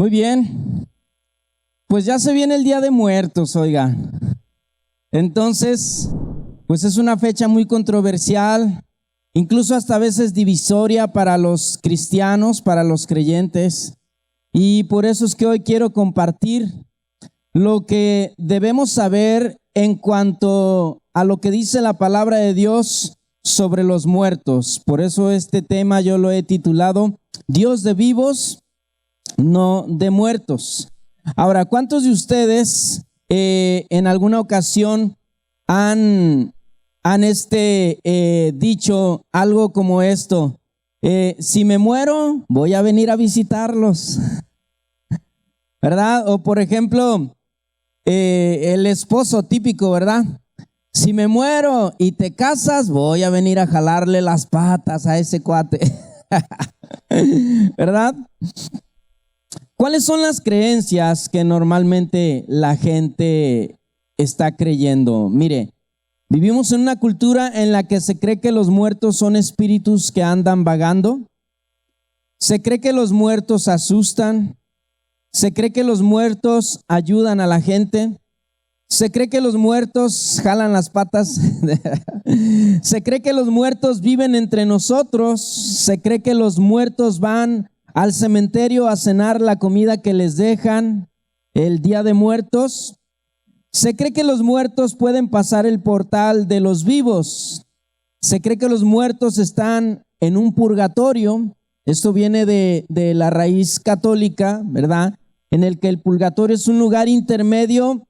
Muy bien, pues ya se viene el Día de Muertos, oiga. Entonces, pues es una fecha muy controversial, incluso hasta a veces divisoria para los cristianos, para los creyentes. Y por eso es que hoy quiero compartir lo que debemos saber en cuanto a lo que dice la palabra de Dios sobre los muertos. Por eso este tema yo lo he titulado Dios de vivos, no de muertos. Ahora, ¿cuántos de ustedes en alguna ocasión han dicho algo como esto? Si me muero, voy a venir a visitarlos, ¿verdad? O por ejemplo, el esposo típico, ¿verdad? Si me muero y te casas, voy a venir a jalarle las patas a ese cuate, ¿verdad? ¿Cuáles son las creencias que normalmente la gente está creyendo? Mire, vivimos en una cultura en la que se cree que los muertos son espíritus que andan vagando. Se cree que los muertos asustan. Se cree que los muertos ayudan a la gente. Se cree que los muertos jalan las patas. Se cree que los muertos viven entre nosotros. Se cree que los muertos van al cementerio a cenar la comida que les dejan el Día de Muertos. Se cree que los muertos pueden pasar el portal de los vivos. Se cree que los muertos están en un purgatorio. Esto viene de la raíz católica, ¿verdad? En el que el purgatorio es un lugar intermedio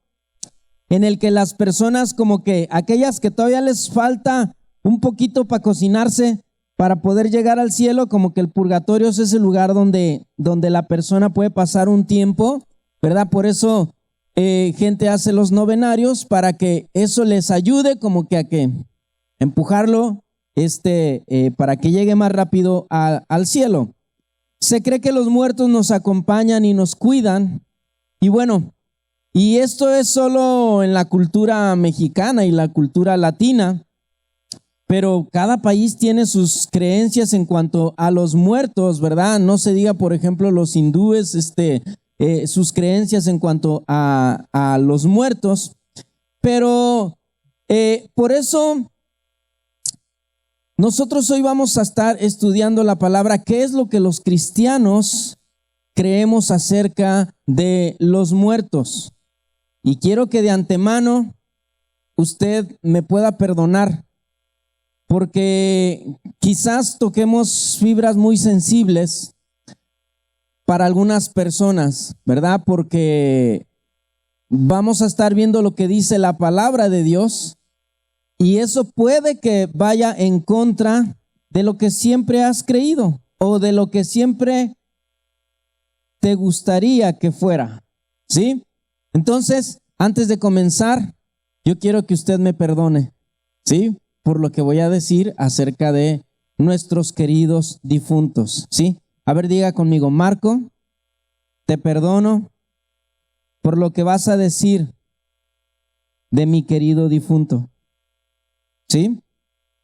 en el que las personas, como que aquellas que todavía les falta un poquito para cocinarse, para poder llegar al cielo, como que el purgatorio es ese lugar donde la persona puede pasar un tiempo, ¿verdad? Por eso gente hace los novenarios, para que eso les ayude como que a que empujarlo para que llegue más rápido al cielo. Se cree que los muertos nos acompañan y nos cuidan. Y bueno, y esto es solo en la cultura mexicana y la cultura latina. Pero cada país tiene sus creencias en cuanto a los muertos, ¿verdad? No se diga, por ejemplo, los hindúes, sus creencias en cuanto a los muertos. Pero por eso nosotros hoy vamos a estar estudiando la palabra, qué es lo que los cristianos creemos acerca de los muertos. Y quiero que de antemano usted me pueda perdonar, porque quizás toquemos fibras muy sensibles para algunas personas, ¿verdad? Porque vamos a estar viendo lo que dice la palabra de Dios, y eso puede que vaya en contra de lo que siempre has creído o de lo que siempre te gustaría que fuera, ¿sí? Entonces, antes de comenzar, yo quiero que usted me perdone, ¿sí? Por lo que voy a decir acerca de nuestros queridos difuntos, ¿sí? A ver, diga conmigo: Marco, te perdono por lo que vas a decir de mi querido difunto, ¿sí?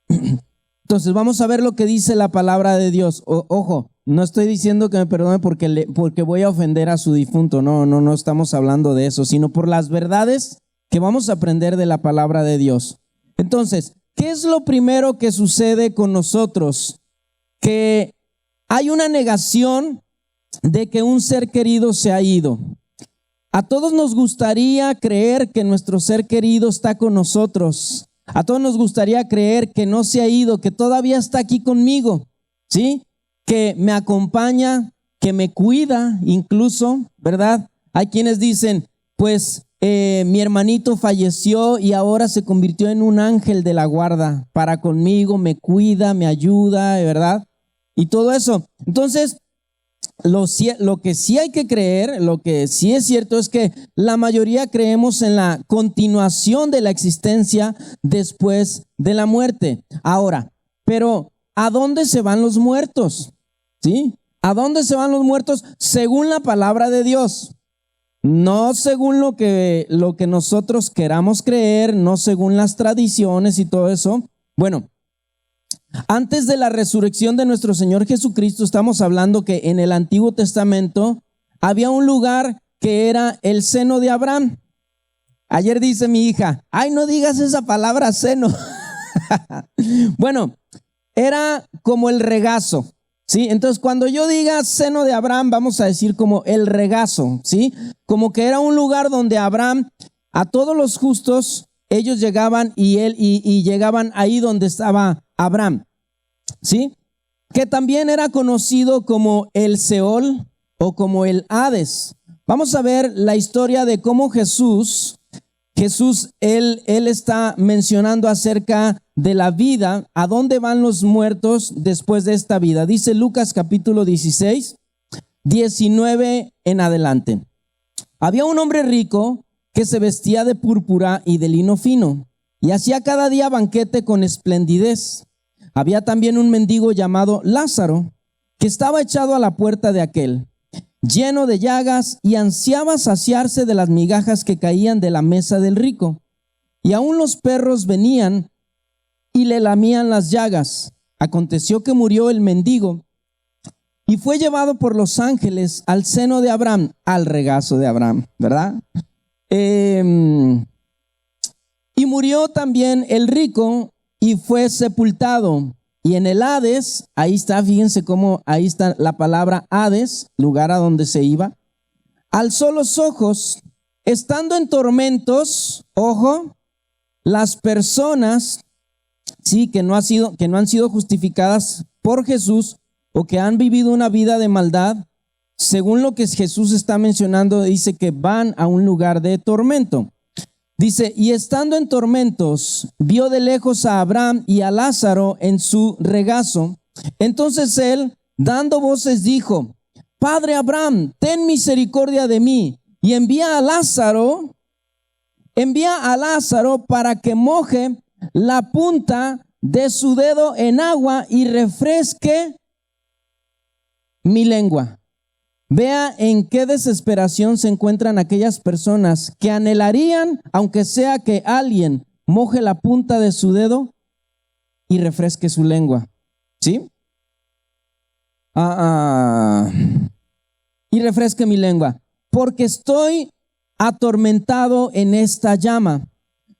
Entonces vamos a ver lo que dice la palabra de Dios. Ojo, no estoy diciendo que me perdone porque voy a ofender a su difunto, no estamos hablando de eso, sino por las verdades que vamos a aprender de la palabra de Dios. Entonces, ¿qué es lo primero que sucede con nosotros? Que hay una negación de que un ser querido se ha ido. A todos nos gustaría creer que nuestro ser querido está con nosotros. A todos nos gustaría creer que no se ha ido, que todavía está aquí conmigo, ¿sí? Que me acompaña, que me cuida incluso, ¿verdad? Hay quienes dicen, pues mi hermanito falleció y ahora se convirtió en un ángel de la guarda para conmigo, me cuida, me ayuda, ¿verdad? Y todo eso. Entonces, lo que sí hay que creer, lo que sí es cierto es que la mayoría creemos en la continuación de la existencia después de la muerte. Ahora, pero ¿a dónde se van los muertos? ¿Sí? ¿A dónde se van los muertos? Según la palabra de Dios. No según lo que nosotros queramos creer, no según las tradiciones y todo eso. Bueno, antes de la resurrección de nuestro Señor Jesucristo, estamos hablando que en el Antiguo Testamento había un lugar que era el seno de Abraham. Ayer dice mi hija, ay, no digas esa palabra seno. Bueno, era como el regazo, ¿sí? Entonces, cuando yo diga seno de Abraham, vamos a decir como el regazo, ¿sí? Como que era un lugar donde Abraham, a todos los justos, ellos llegaban y llegaban ahí donde estaba Abraham, ¿sí? Que también era conocido como el Seol o como el Hades. Vamos a ver la historia de cómo Jesús, él está mencionando acerca de la vida, a dónde van los muertos después de esta vida. Dice Lucas capítulo 16, 19 en adelante. Había un hombre rico que se vestía de púrpura y de lino fino y hacía cada día banquete con esplendidez. Había también un mendigo llamado Lázaro que estaba echado a la puerta de aquel, lleno de llagas, y ansiaba saciarse de las migajas que caían de la mesa del rico. Y aún los perros venían y le lamían las llagas. Aconteció que murió el mendigo y fue llevado por los ángeles al seno de Abraham, al regazo de Abraham, ¿verdad? Y murió también el rico y fue sepultado. Y en el Hades, ahí está, fíjense cómo ahí está la palabra Hades, lugar a donde se iba. Alzó los ojos, estando en tormentos, ojo, las personas, sí, que no han sido justificadas por Jesús o que han vivido una vida de maldad, según lo que Jesús está mencionando, dice que van a un lugar de tormento. Dice, y estando en tormentos, vio de lejos a Abraham y a Lázaro en su regazo. Entonces él, dando voces, dijo, Padre Abraham, ten misericordia de mí, y envía a Lázaro para que moje la punta de su dedo en agua y refresque mi lengua. Vea en qué desesperación se encuentran aquellas personas que anhelarían, aunque sea que alguien moje la punta de su dedo y refresque su lengua, ¿sí? Y refresque mi lengua, porque estoy atormentado en esta llama.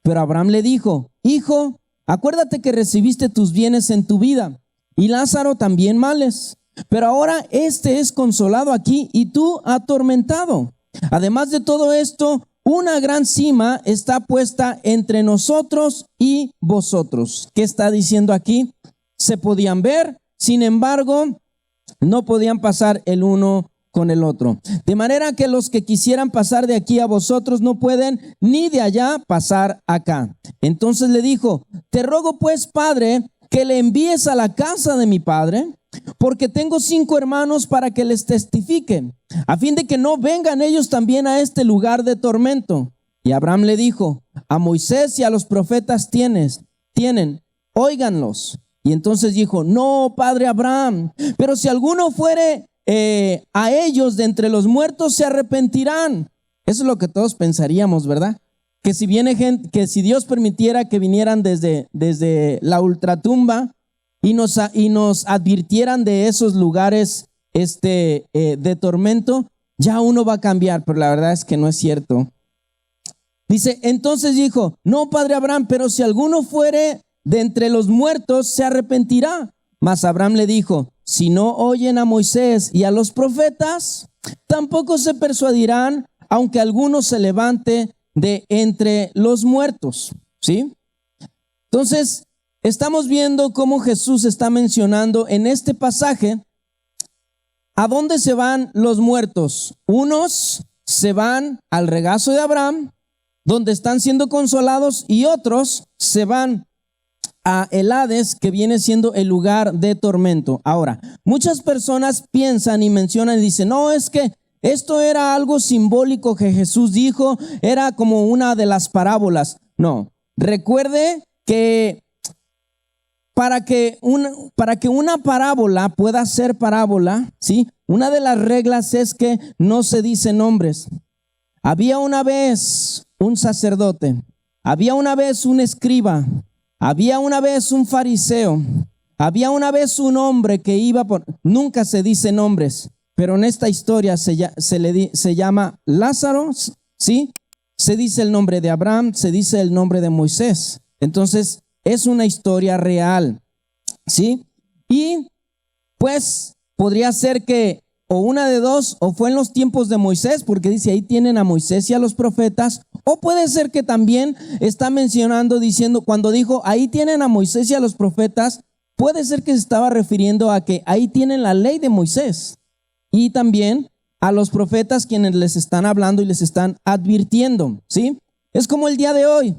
Pero Abraham le dijo, hijo, acuérdate que recibiste tus bienes en tu vida y Lázaro también males. Pero ahora este es consolado aquí y tú atormentado. Además de todo esto, una gran sima está puesta entre nosotros y vosotros. ¿Qué está diciendo aquí? Se podían ver, sin embargo, no podían pasar el uno con el otro. De manera que los que quisieran pasar de aquí a vosotros no pueden, ni de allá pasar acá. Entonces le dijo, te ruego pues, Padre, que le envíes a la casa de mi padre, porque tengo 5 hermanos para que les testifiquen, a fin de que no vengan ellos también a este lugar de tormento. Y Abraham le dijo, a Moisés y a los profetas tienen, óiganlos. Y entonces dijo, no, padre Abraham, pero si alguno fuere a ellos de entre los muertos, se arrepentirán. Eso es lo que todos pensaríamos, ¿verdad? Que si viene gente, que si Dios permitiera que vinieran desde la ultratumba y nos advirtieran de esos lugares de tormento, ya uno va a cambiar, pero la verdad es que no es cierto. Dice, entonces dijo, no, padre Abraham, pero si alguno fuere de entre los muertos, se arrepentirá. Mas Abraham le dijo, si no oyen a Moisés y a los profetas, tampoco se persuadirán, aunque alguno se levante de entre los muertos, ¿sí? Entonces, estamos viendo cómo Jesús está mencionando en este pasaje a dónde se van los muertos. Unos se van al regazo de Abraham, donde están siendo consolados, y otros se van a el Hades, que viene siendo el lugar de tormento. Ahora, muchas personas piensan y mencionan y dicen, no, es que esto era algo simbólico que Jesús dijo, era como una de las parábolas. No, recuerde que para que una parábola pueda ser parábola, ¿sí? Una de las reglas es que no se dicen nombres. Había una vez un sacerdote, había una vez un escriba, había una vez un fariseo, había una vez un hombre que iba por... Nunca se dicen nombres. pero en esta historia se llama Lázaro, ¿sí? Se dice el nombre de Abraham, se dice el nombre de Moisés. Entonces, es una historia real, ¿sí? Y pues podría ser que o una de dos, o fue en los tiempos de Moisés, porque dice ahí tienen a Moisés y a los profetas, o puede ser que también está mencionando, diciendo, cuando dijo ahí tienen a Moisés y a los profetas, puede ser que se estaba refiriendo a que ahí tienen la ley de Moisés y también a los profetas quienes les están hablando y les están advirtiendo, ¿sí? Es como el día de hoy.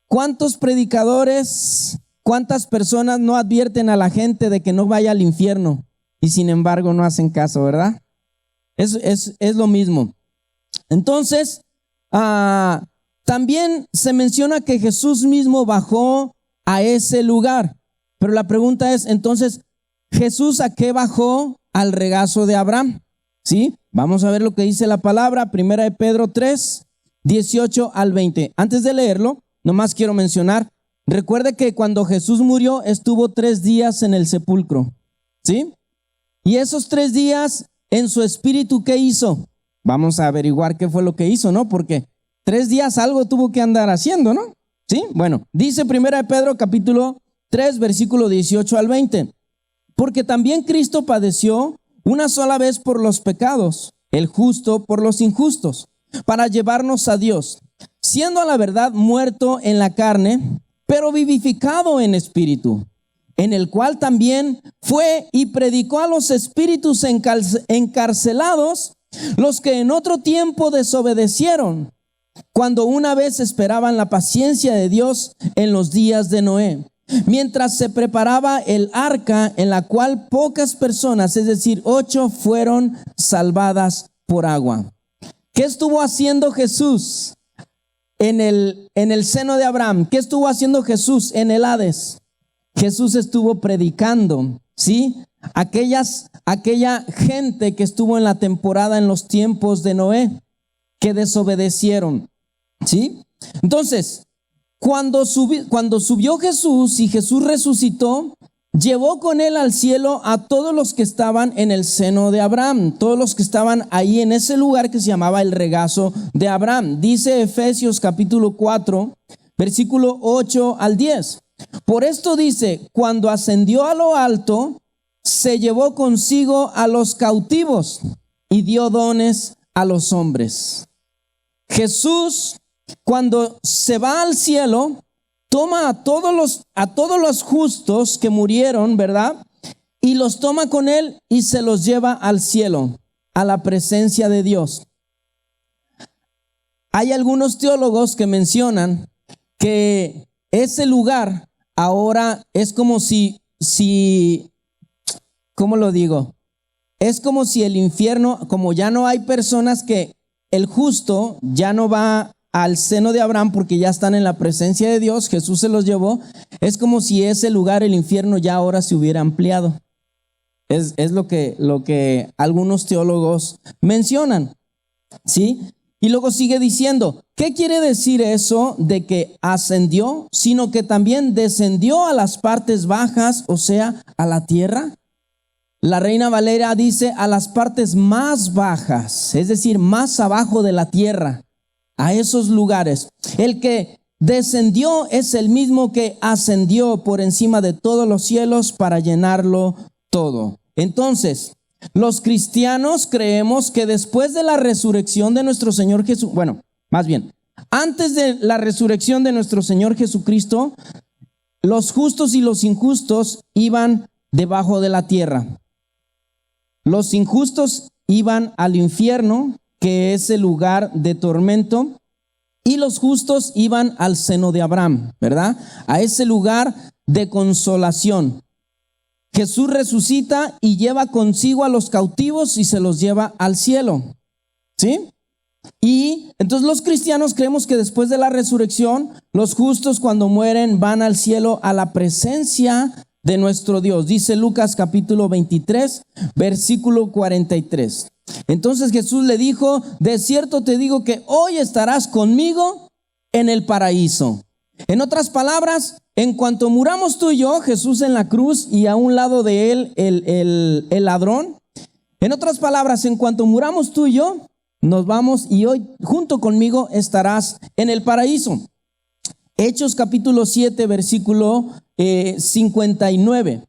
¿Cuántos predicadores, cuántas personas no advierten a la gente de que no vaya al infierno? Y sin embargo no hacen caso, ¿verdad? Es lo mismo. Entonces, también se menciona que Jesús mismo bajó a ese lugar. Pero la pregunta es, entonces, ¿Jesús a qué bajó? Al regazo de Abraham, ¿sí? Vamos a ver lo que dice la palabra, 1 de Pedro 3, 18 al 20. Antes de leerlo, nomás quiero mencionar, recuerde que cuando Jesús murió, estuvo 3 días en el sepulcro, ¿sí? Y esos 3 días en su espíritu, ¿qué hizo? Vamos a averiguar qué fue lo que hizo, ¿no? Porque 3 días algo tuvo que andar haciendo, ¿no? ¿Sí? Bueno, dice 1 de Pedro capítulo 3, versículo 18 al 20. Porque también Cristo padeció una sola vez por los pecados, el justo por los injustos, para llevarnos a Dios, siendo a la verdad muerto en la carne, pero vivificado en espíritu, en el cual también fue y predicó a los espíritus encarcelados, los que en otro tiempo desobedecieron, cuando una vez esperaban la paciencia de Dios en los días de Noé, mientras se preparaba el arca, en la cual pocas personas, es decir, 8, fueron salvadas por agua. ¿Qué estuvo haciendo Jesús en el seno de Abraham? ¿Qué estuvo haciendo Jesús en el Hades? Jesús estuvo predicando, ¿sí? Aquella gente que estuvo en la temporada en los tiempos de Noé, que desobedecieron, ¿sí? Entonces, cuando subió Jesús y Jesús resucitó, llevó con él al cielo a todos los que estaban en el seno de Abraham, todos los que estaban ahí en ese lugar que se llamaba el regazo de Abraham. Dice Efesios capítulo 4, versículo 8 al 10. Por esto dice, cuando ascendió a lo alto, se llevó consigo a los cautivos y dio dones a los hombres. Jesús, cuando se va al cielo, toma a todos los justos que murieron, ¿verdad? Y los toma con él y se los lleva al cielo, a la presencia de Dios. Hay algunos teólogos que mencionan que ese lugar ahora es como si, ¿cómo lo digo? Es como si el infierno, como ya no hay personas que el justo ya no va al seno de Abraham porque ya están en la presencia de Dios, Jesús se los llevó, es como si ese lugar, el infierno, ya ahora se hubiera ampliado. Es lo que algunos teólogos mencionan, ¿sí? Y luego sigue diciendo, ¿qué quiere decir eso de que ascendió, sino que también descendió a las partes bajas, o sea, a la tierra? La Reina Valera dice a las partes más bajas, es decir, más abajo de la tierra, a esos lugares. El que descendió es el mismo que ascendió por encima de todos los cielos para llenarlo todo. Entonces, los cristianos creemos que después de la resurrección de nuestro Señor Jesús, bueno, más bien, antes de la resurrección de nuestro Señor Jesucristo, los justos y los injustos iban debajo de la tierra. Los injustos iban al infierno, que es el lugar de tormento, y los justos iban al seno de Abraham, ¿verdad? A ese lugar de consolación. Jesús resucita y lleva consigo a los cautivos y se los lleva al cielo, ¿sí? Y entonces los cristianos creemos que después de la resurrección, los justos cuando mueren van al cielo a la presencia de nuestro Dios. Dice Lucas capítulo 23, versículo 43. Entonces Jesús le dijo, de cierto te digo que hoy estarás conmigo en el paraíso. En otras palabras, en cuanto muramos tú y yo, Jesús en la cruz y a un lado de él el ladrón, En otras palabras, en cuanto muramos tú y yo, nos vamos y hoy junto conmigo estarás en el paraíso. Hechos capítulo 7, versículo 59.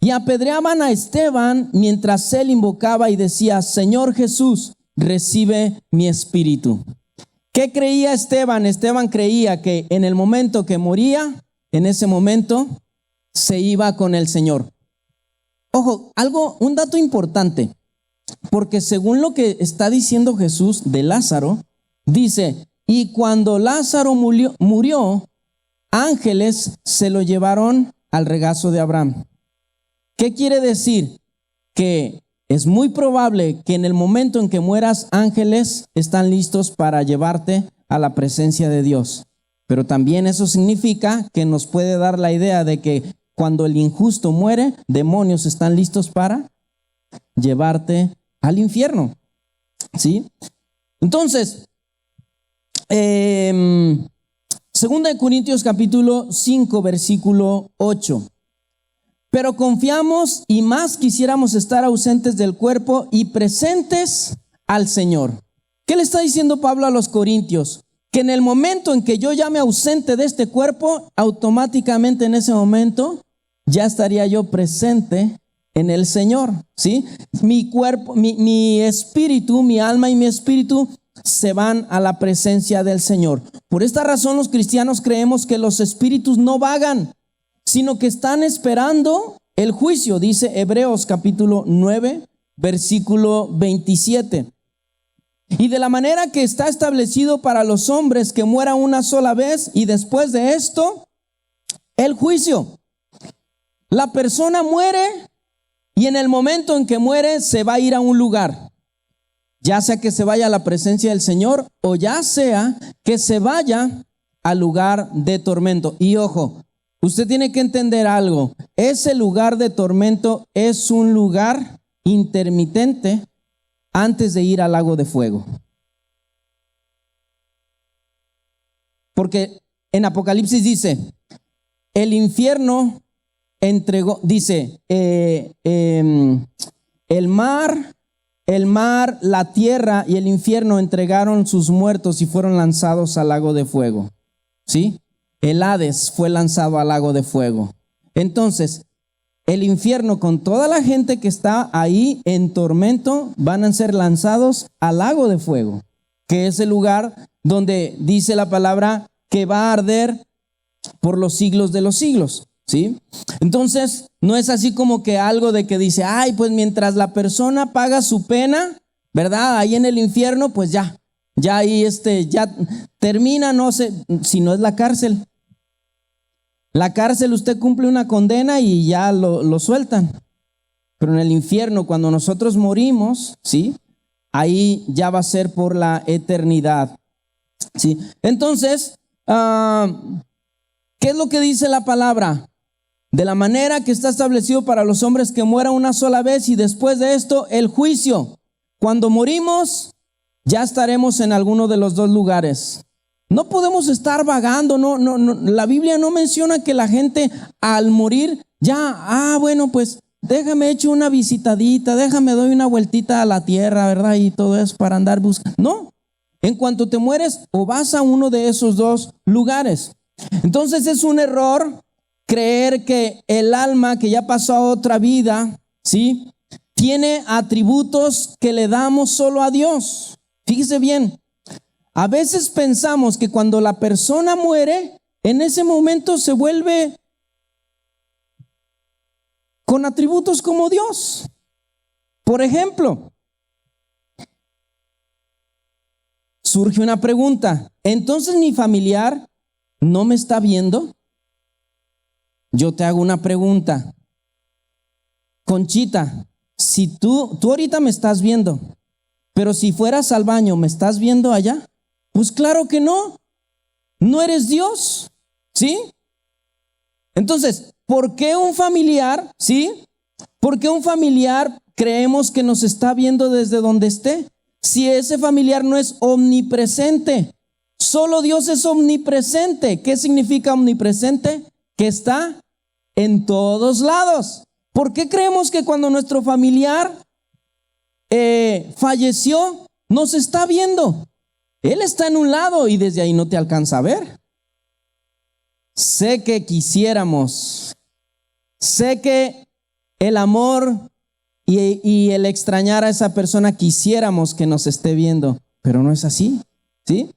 Y apedreaban a Esteban mientras él invocaba y decía: Señor Jesús, recibe mi espíritu. ¿Qué creía Esteban? Esteban creía que en el momento que moría, en ese momento se iba con el Señor. Ojo, un dato importante, porque según lo que está diciendo Jesús de Lázaro, dice: y cuando Lázaro murió, ángeles se lo llevaron al regazo de Abraham. ¿Qué quiere decir? Que es muy probable que en el momento en que mueras, ángeles están listos para llevarte a la presencia de Dios. Pero también eso significa que nos puede dar la idea de que cuando el injusto muere, demonios están listos para llevarte al infierno. ¿Sí? Entonces, 2 Corintios capítulo 5, versículo 8. Pero confiamos y más quisiéramos estar ausentes del cuerpo y presentes al Señor. ¿Qué le está diciendo Pablo a los corintios? Que en el momento en que yo ya me ausente de este cuerpo, automáticamente en ese momento ya estaría yo presente en el Señor, ¿sí? Mi cuerpo, mi espíritu, mi alma y mi espíritu se van a la presencia del Señor. Por esta razón los cristianos creemos que los espíritus no vagan, sino que están esperando el juicio, dice Hebreos capítulo 9, versículo 27. Y de la manera que está establecido para los hombres que mueran una sola vez y después de esto, el juicio. La persona muere y en el momento en que muere se va a ir a un lugar. Ya sea que se vaya a la presencia del Señor o ya sea que se vaya al lugar de tormento. Y ojo, usted tiene que entender algo. Ese lugar de tormento es un lugar intermitente antes de ir al lago de fuego. Porque en Apocalipsis dice, el infierno entregó, dice, el mar, la tierra y el infierno entregaron sus muertos y fueron lanzados al lago de fuego. ¿Sí? El Hades fue lanzado al lago de fuego. Entonces, el infierno con toda la gente que está ahí en tormento van a ser lanzados al lago de fuego, que es el lugar donde dice la palabra que va a arder por los siglos de los siglos, ¿sí? Entonces, no es así como que algo de que dice, ay, pues mientras la persona paga su pena, ¿verdad? Ahí en el infierno, pues ya ahí ya termina, no sé, si no es la cárcel. La cárcel usted cumple una condena y ya lo sueltan. Pero en el infierno, cuando nosotros morimos, ¿sí? Ahí ya va a ser por la eternidad, ¿sí? Entonces, ¿qué es lo que dice la palabra? De la manera que está establecido para los hombres que mueran una sola vez y después de esto el juicio. Cuando morimos, ya estaremos en alguno de los dos lugares. No podemos estar vagando, no, la Biblia no menciona que la gente al morir ya, bueno, pues déjame echo una visitadita, déjame doy una vueltita a la tierra, ¿verdad? Y todo eso para andar buscando. No, en cuanto te mueres o vas a uno de esos dos lugares. Entonces es un error creer que el alma que ya pasó a otra vida, ¿sí? Tiene atributos que le damos solo a Dios. Fíjese bien. A veces pensamos que cuando la persona muere, en ese momento se vuelve con atributos como Dios. Por ejemplo, surge una pregunta. ¿Entonces mi familiar no me está viendo? Yo te hago una pregunta. Conchita, si tú ahorita me estás viendo, pero si fueras al baño, ¿me estás viendo allá? Pues claro que no. No eres Dios, ¿sí? Entonces, ¿por qué un familiar, sí? ¿Por qué un familiar creemos que nos está viendo desde donde esté? Si ese familiar no es omnipresente. Solo Dios es omnipresente. ¿Qué significa omnipresente? Que está en todos lados. ¿Por qué creemos que cuando nuestro familiar falleció, nos está viendo. Él está en un lado y desde ahí no te alcanza a ver. Sé que quisiéramos, sé que el amor y el extrañar a esa persona quisiéramos que nos esté viendo, pero no es así, ¿sí?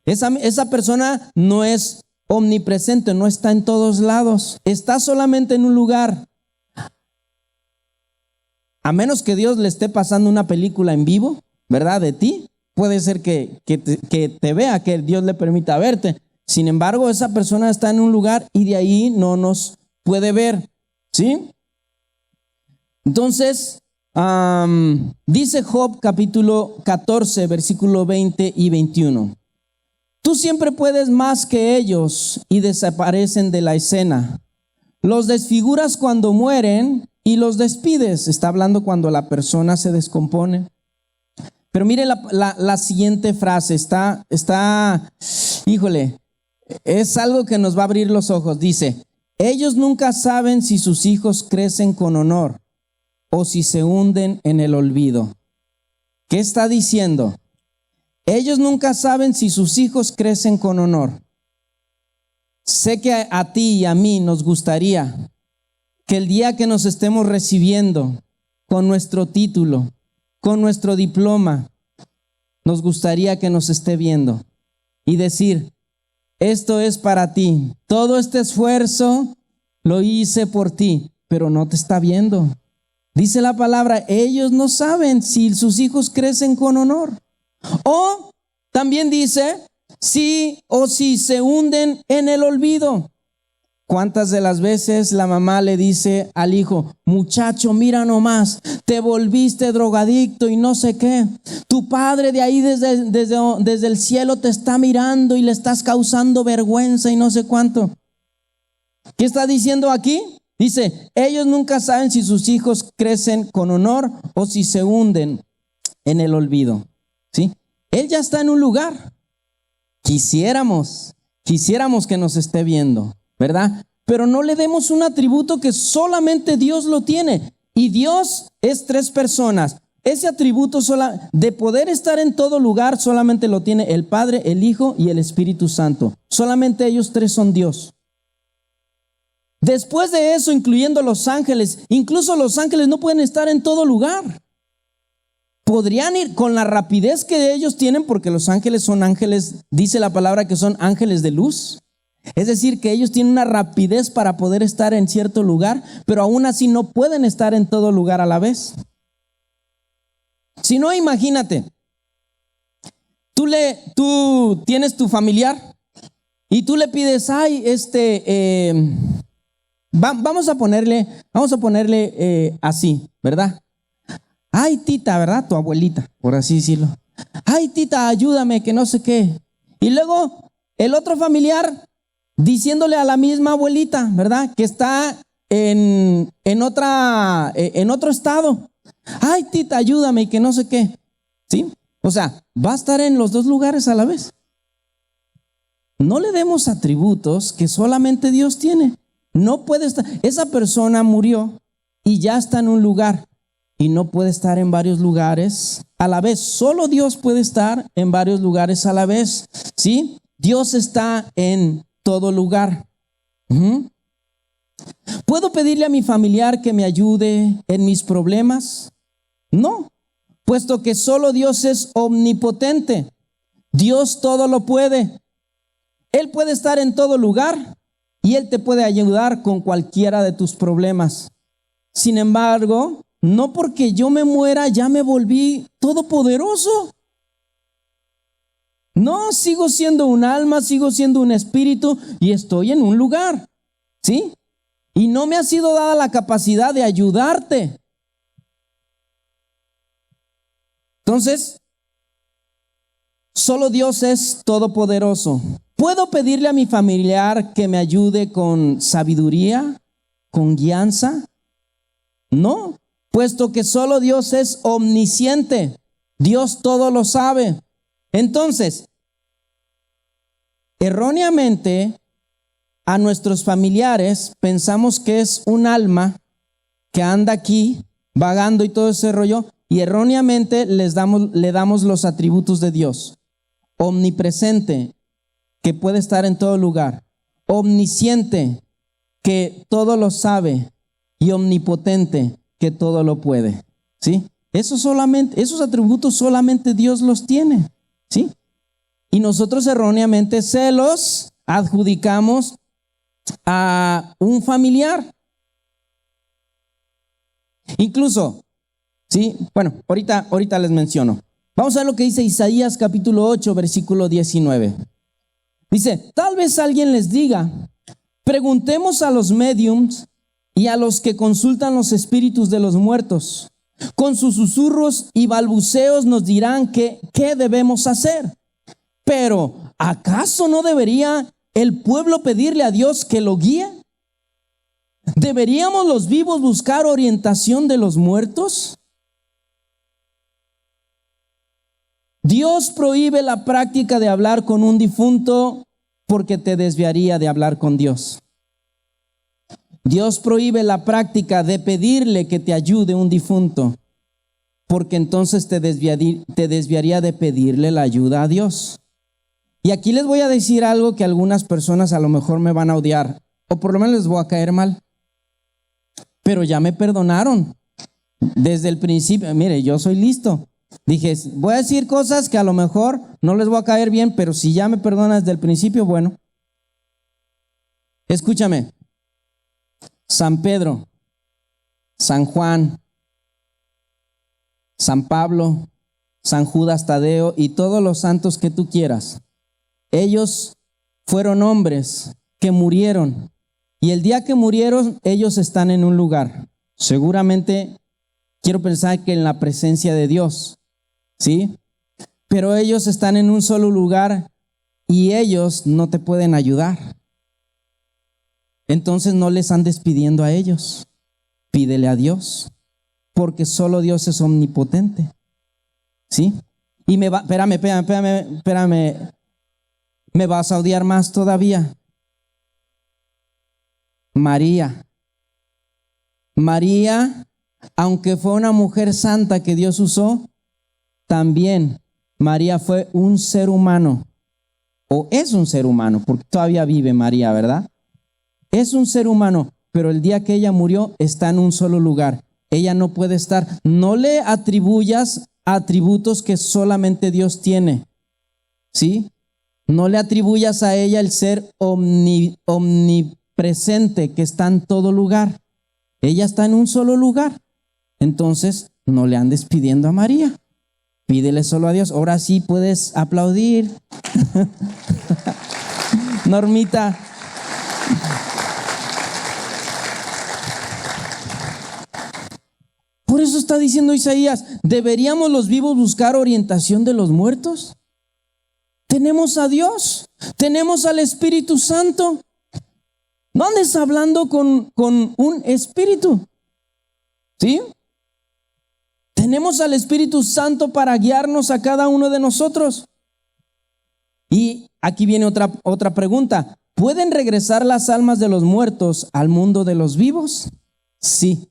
Esa persona no es omnipresente, no está en todos lados, está solamente en un lugar. A menos que Dios le esté pasando una película en vivo, ¿verdad? De ti, puede ser que te vea, que Dios le permita verte. Sin embargo, esa persona está en un lugar y de ahí no nos puede ver, ¿sí? Entonces, dice Job capítulo 14, versículo 20 y 21. Tú siempre puedes más que ellos y desaparecen de la escena. Los desfiguras cuando mueren y los despides. Está hablando cuando la persona se descompone. Pero mire la siguiente frase, híjole, es algo que nos va a abrir los ojos. Dice, ellos nunca saben si sus hijos crecen con honor o si se hunden en el olvido. ¿Qué está diciendo? Ellos nunca saben si sus hijos crecen con honor. Sé que a ti y a mí nos gustaría que el día que nos estemos recibiendo con nuestro título, con nuestro diploma, nos gustaría que nos esté viendo y decir, esto es para ti. Todo este esfuerzo lo hice por ti, pero no te está viendo. Dice la palabra, ellos no saben si sus hijos crecen con honor. O también dice, si se hunden en el olvido. ¿Cuántas de las veces la mamá le dice al hijo, muchacho, mira nomás, te volviste drogadicto y no sé qué? Tu padre de ahí desde el cielo te está mirando y le estás causando vergüenza y no sé cuánto. ¿Qué está diciendo aquí? Dice, ellos nunca saben si sus hijos crecen con honor o si se hunden en el olvido, ¿sí? Él ya está en un lugar. Quisiéramos que nos esté viendo, ¿verdad? Pero no le demos un atributo que solamente Dios lo tiene. Y Dios es tres personas. Ese atributo de poder estar en todo lugar solamente lo tiene el Padre, el Hijo y el Espíritu Santo. Solamente ellos tres son Dios. Después de eso, incluyendo los ángeles, incluso los ángeles no pueden estar en todo lugar. Podrían ir con la rapidez que ellos tienen, porque los ángeles son ángeles, dice la palabra que son ángeles de luz. Es decir, que ellos tienen una rapidez para poder estar en cierto lugar, pero aún así no pueden estar en todo lugar a la vez. Si no, imagínate, tú tienes tu familiar y tú le pides, vamos a ponerle así, ¿verdad? Ay, tita, ¿verdad? Tu abuelita, por así decirlo. Ay, tita, ayúdame, que no sé qué. Y luego el otro familiar diciéndole a la misma abuelita, ¿verdad? Que está en otro estado. Ay, tita, ayúdame, que no sé qué. ¿Sí? O sea, va a estar en los dos lugares a la vez. No le demos atributos que solamente Dios tiene. No puede estar. Esa persona murió y ya está en un lugar. Y no puede estar en varios lugares a la vez. Solo Dios puede estar en varios lugares a la vez. ¿Sí? Dios está en todo lugar. ¿Puedo pedirle a mi familiar que me ayude en mis problemas? No, puesto que solo Dios es omnipotente. Dios todo lo puede. Él puede estar en todo lugar y Él te puede ayudar con cualquiera de tus problemas. Sin embargo, no porque yo me muera ya me volví todopoderoso. No, sigo siendo un alma, sigo siendo un espíritu y estoy en un lugar, ¿sí? Y no me ha sido dada la capacidad de ayudarte. Entonces, solo Dios es todopoderoso. ¿Puedo pedirle a mi familiar que me ayude con sabiduría, con guianza? No, puesto que solo Dios es omnisciente. Dios todo lo sabe. Entonces, erróneamente, a nuestros familiares pensamos que es un alma que anda aquí vagando y todo ese rollo, y erróneamente le damos los atributos de Dios. Omnipresente, que puede estar en todo lugar. Omnisciente, que todo lo sabe. Y omnipotente, que todo lo puede. ¿Sí? Esos atributos solamente Dios los tiene. ¿Sí? Y nosotros erróneamente se los adjudicamos a un familiar. Incluso, ¿sí? Bueno, ahorita les menciono. Vamos a ver lo que dice Isaías capítulo 8, versículo 19. Dice, tal vez alguien les diga, preguntemos a los médiums y a los que consultan los espíritus de los muertos. Con sus susurros y balbuceos nos dirán qué debemos hacer. Pero, ¿acaso no debería el pueblo pedirle a Dios que lo guíe? ¿Deberíamos los vivos buscar orientación de los muertos? Dios prohíbe la práctica de hablar con un difunto porque te desviaría de hablar con Dios. Dios prohíbe la práctica de pedirle que te ayude un difunto porque entonces te desviaría de pedirle la ayuda a Dios. Y aquí les voy a decir algo que algunas personas a lo mejor me van a odiar o por lo menos les voy a caer mal. Pero ya me perdonaron desde el principio. Mire, yo soy listo. Dije, voy a decir cosas que a lo mejor no les voy a caer bien, pero si ya me perdonas desde el principio, bueno. Escúchame. San Pedro, San Juan, San Pablo, San Judas Tadeo y todos los santos que tú quieras. Ellos fueron hombres que murieron. Y el día que murieron, ellos están en un lugar. Seguramente quiero pensar que en la presencia de Dios. ¿Sí? Pero ellos están en un solo lugar y ellos no te pueden ayudar. Entonces no les andes pidiendo a ellos. Pídele a Dios. Porque solo Dios es omnipotente. ¿Sí? Y espérame. Me vas a odiar más todavía. María, aunque fue una mujer santa que Dios usó, también María fue un ser humano, o es un ser humano, porque todavía vive María, ¿verdad? Es un ser humano, pero el día que ella murió está en un solo lugar. Ella no puede estar. No le atribuyas atributos que solamente Dios tiene, ¿sí? No le atribuyas a ella el ser omnipresente que está en todo lugar. Ella está en un solo lugar. Entonces, no le andes pidiendo a María. Pídele solo a Dios. Ahora sí puedes aplaudir. Normita. Por eso está diciendo Isaías, ¿deberíamos los vivos buscar orientación de los muertos? Tenemos a Dios, tenemos al Espíritu Santo. No andes hablando con un espíritu, ¿sí? Tenemos al Espíritu Santo para guiarnos a cada uno de nosotros. Y aquí viene otra pregunta. ¿Pueden regresar las almas de los muertos al mundo de los vivos? Sí.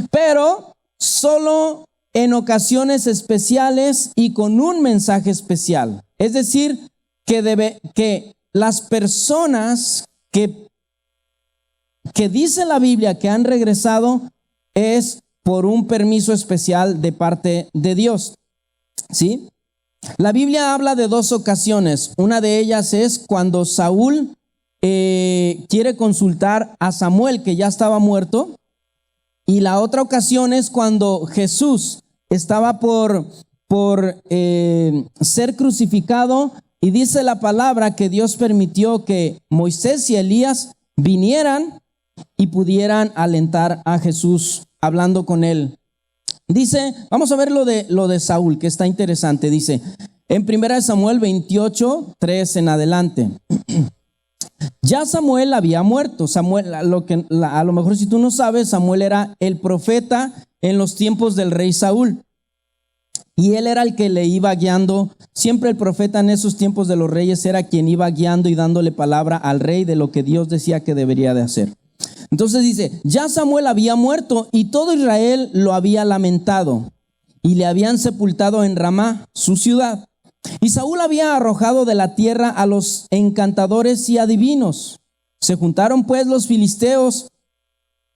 Pero solo en ocasiones especiales y con un mensaje especial. Es decir, que las personas que dice la Biblia que han regresado es por un permiso especial de parte de Dios. ¿Sí? La Biblia habla de dos ocasiones. Una de ellas es cuando Saúl quiere consultar a Samuel, que ya estaba muerto. Y la otra ocasión es cuando Jesús estaba por ser crucificado, y dice la palabra que Dios permitió que Moisés y Elías vinieran y pudieran alentar a Jesús hablando con él. Dice, vamos a ver lo de Saúl, que está interesante. Dice en 1 Samuel 28, 3 en adelante. Ya Samuel había muerto. Samuel, a lo mejor si tú no sabes, Samuel era el profeta en los tiempos del rey Saúl. Y él era el que le iba guiando. Siempre el profeta en esos tiempos de los reyes era quien iba guiando y dándole palabra al rey de lo que Dios decía que debería de hacer. Entonces dice, ya Samuel había muerto y todo Israel lo había lamentado y le habían sepultado en Ramá, su ciudad. Y Saúl había arrojado de la tierra a los encantadores y adivinos. Se juntaron pues los filisteos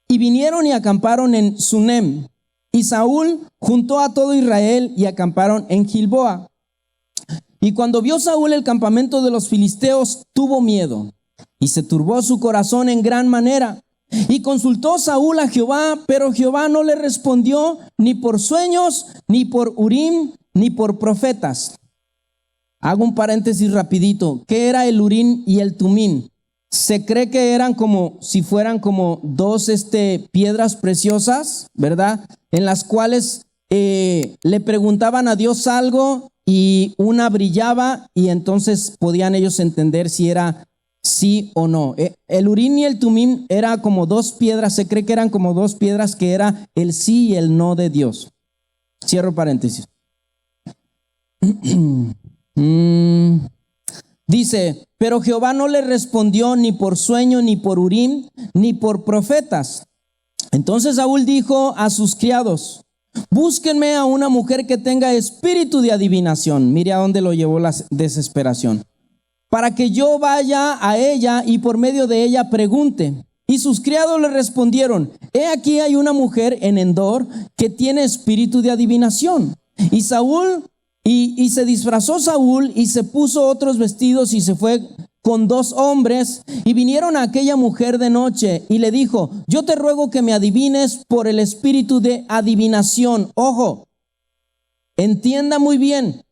y vinieron y acamparon en Sunem. Y Saúl juntó a todo Israel y acamparon en Gilboa. Y cuando vio Saúl el campamento de los filisteos, tuvo miedo y se turbó su corazón en gran manera. Y consultó Saúl a Jehová, pero Jehová no le respondió ni por sueños, ni por Urim, ni por profetas. Hago un paréntesis rapidito. ¿Qué era el Urim y el Tumim? Se cree que eran como si fueran como dos piedras preciosas, ¿verdad? En las cuales le preguntaban a Dios algo y una brillaba y entonces podían ellos entender si era sí o no. El Urim y el Tumim era como dos piedras, se cree que eran como dos piedras que era el sí y el no de Dios. Cierro paréntesis. Dice, pero Jehová no le respondió ni por sueño, ni por Urim, ni por profetas. Entonces Saúl dijo a sus criados, búsquenme a una mujer que tenga espíritu de adivinación. Mire a dónde lo llevó la desesperación. Para que yo vaya a ella y por medio de ella pregunte. Y sus criados le respondieron, he aquí hay una mujer en Endor que tiene espíritu de adivinación. Y Saúl Y se disfrazó Saúl y se puso otros vestidos y se fue con 2 hombres y vinieron a aquella mujer de noche y le dijo, yo te ruego que me adivines por el espíritu de adivinación. Ojo, entienda muy bien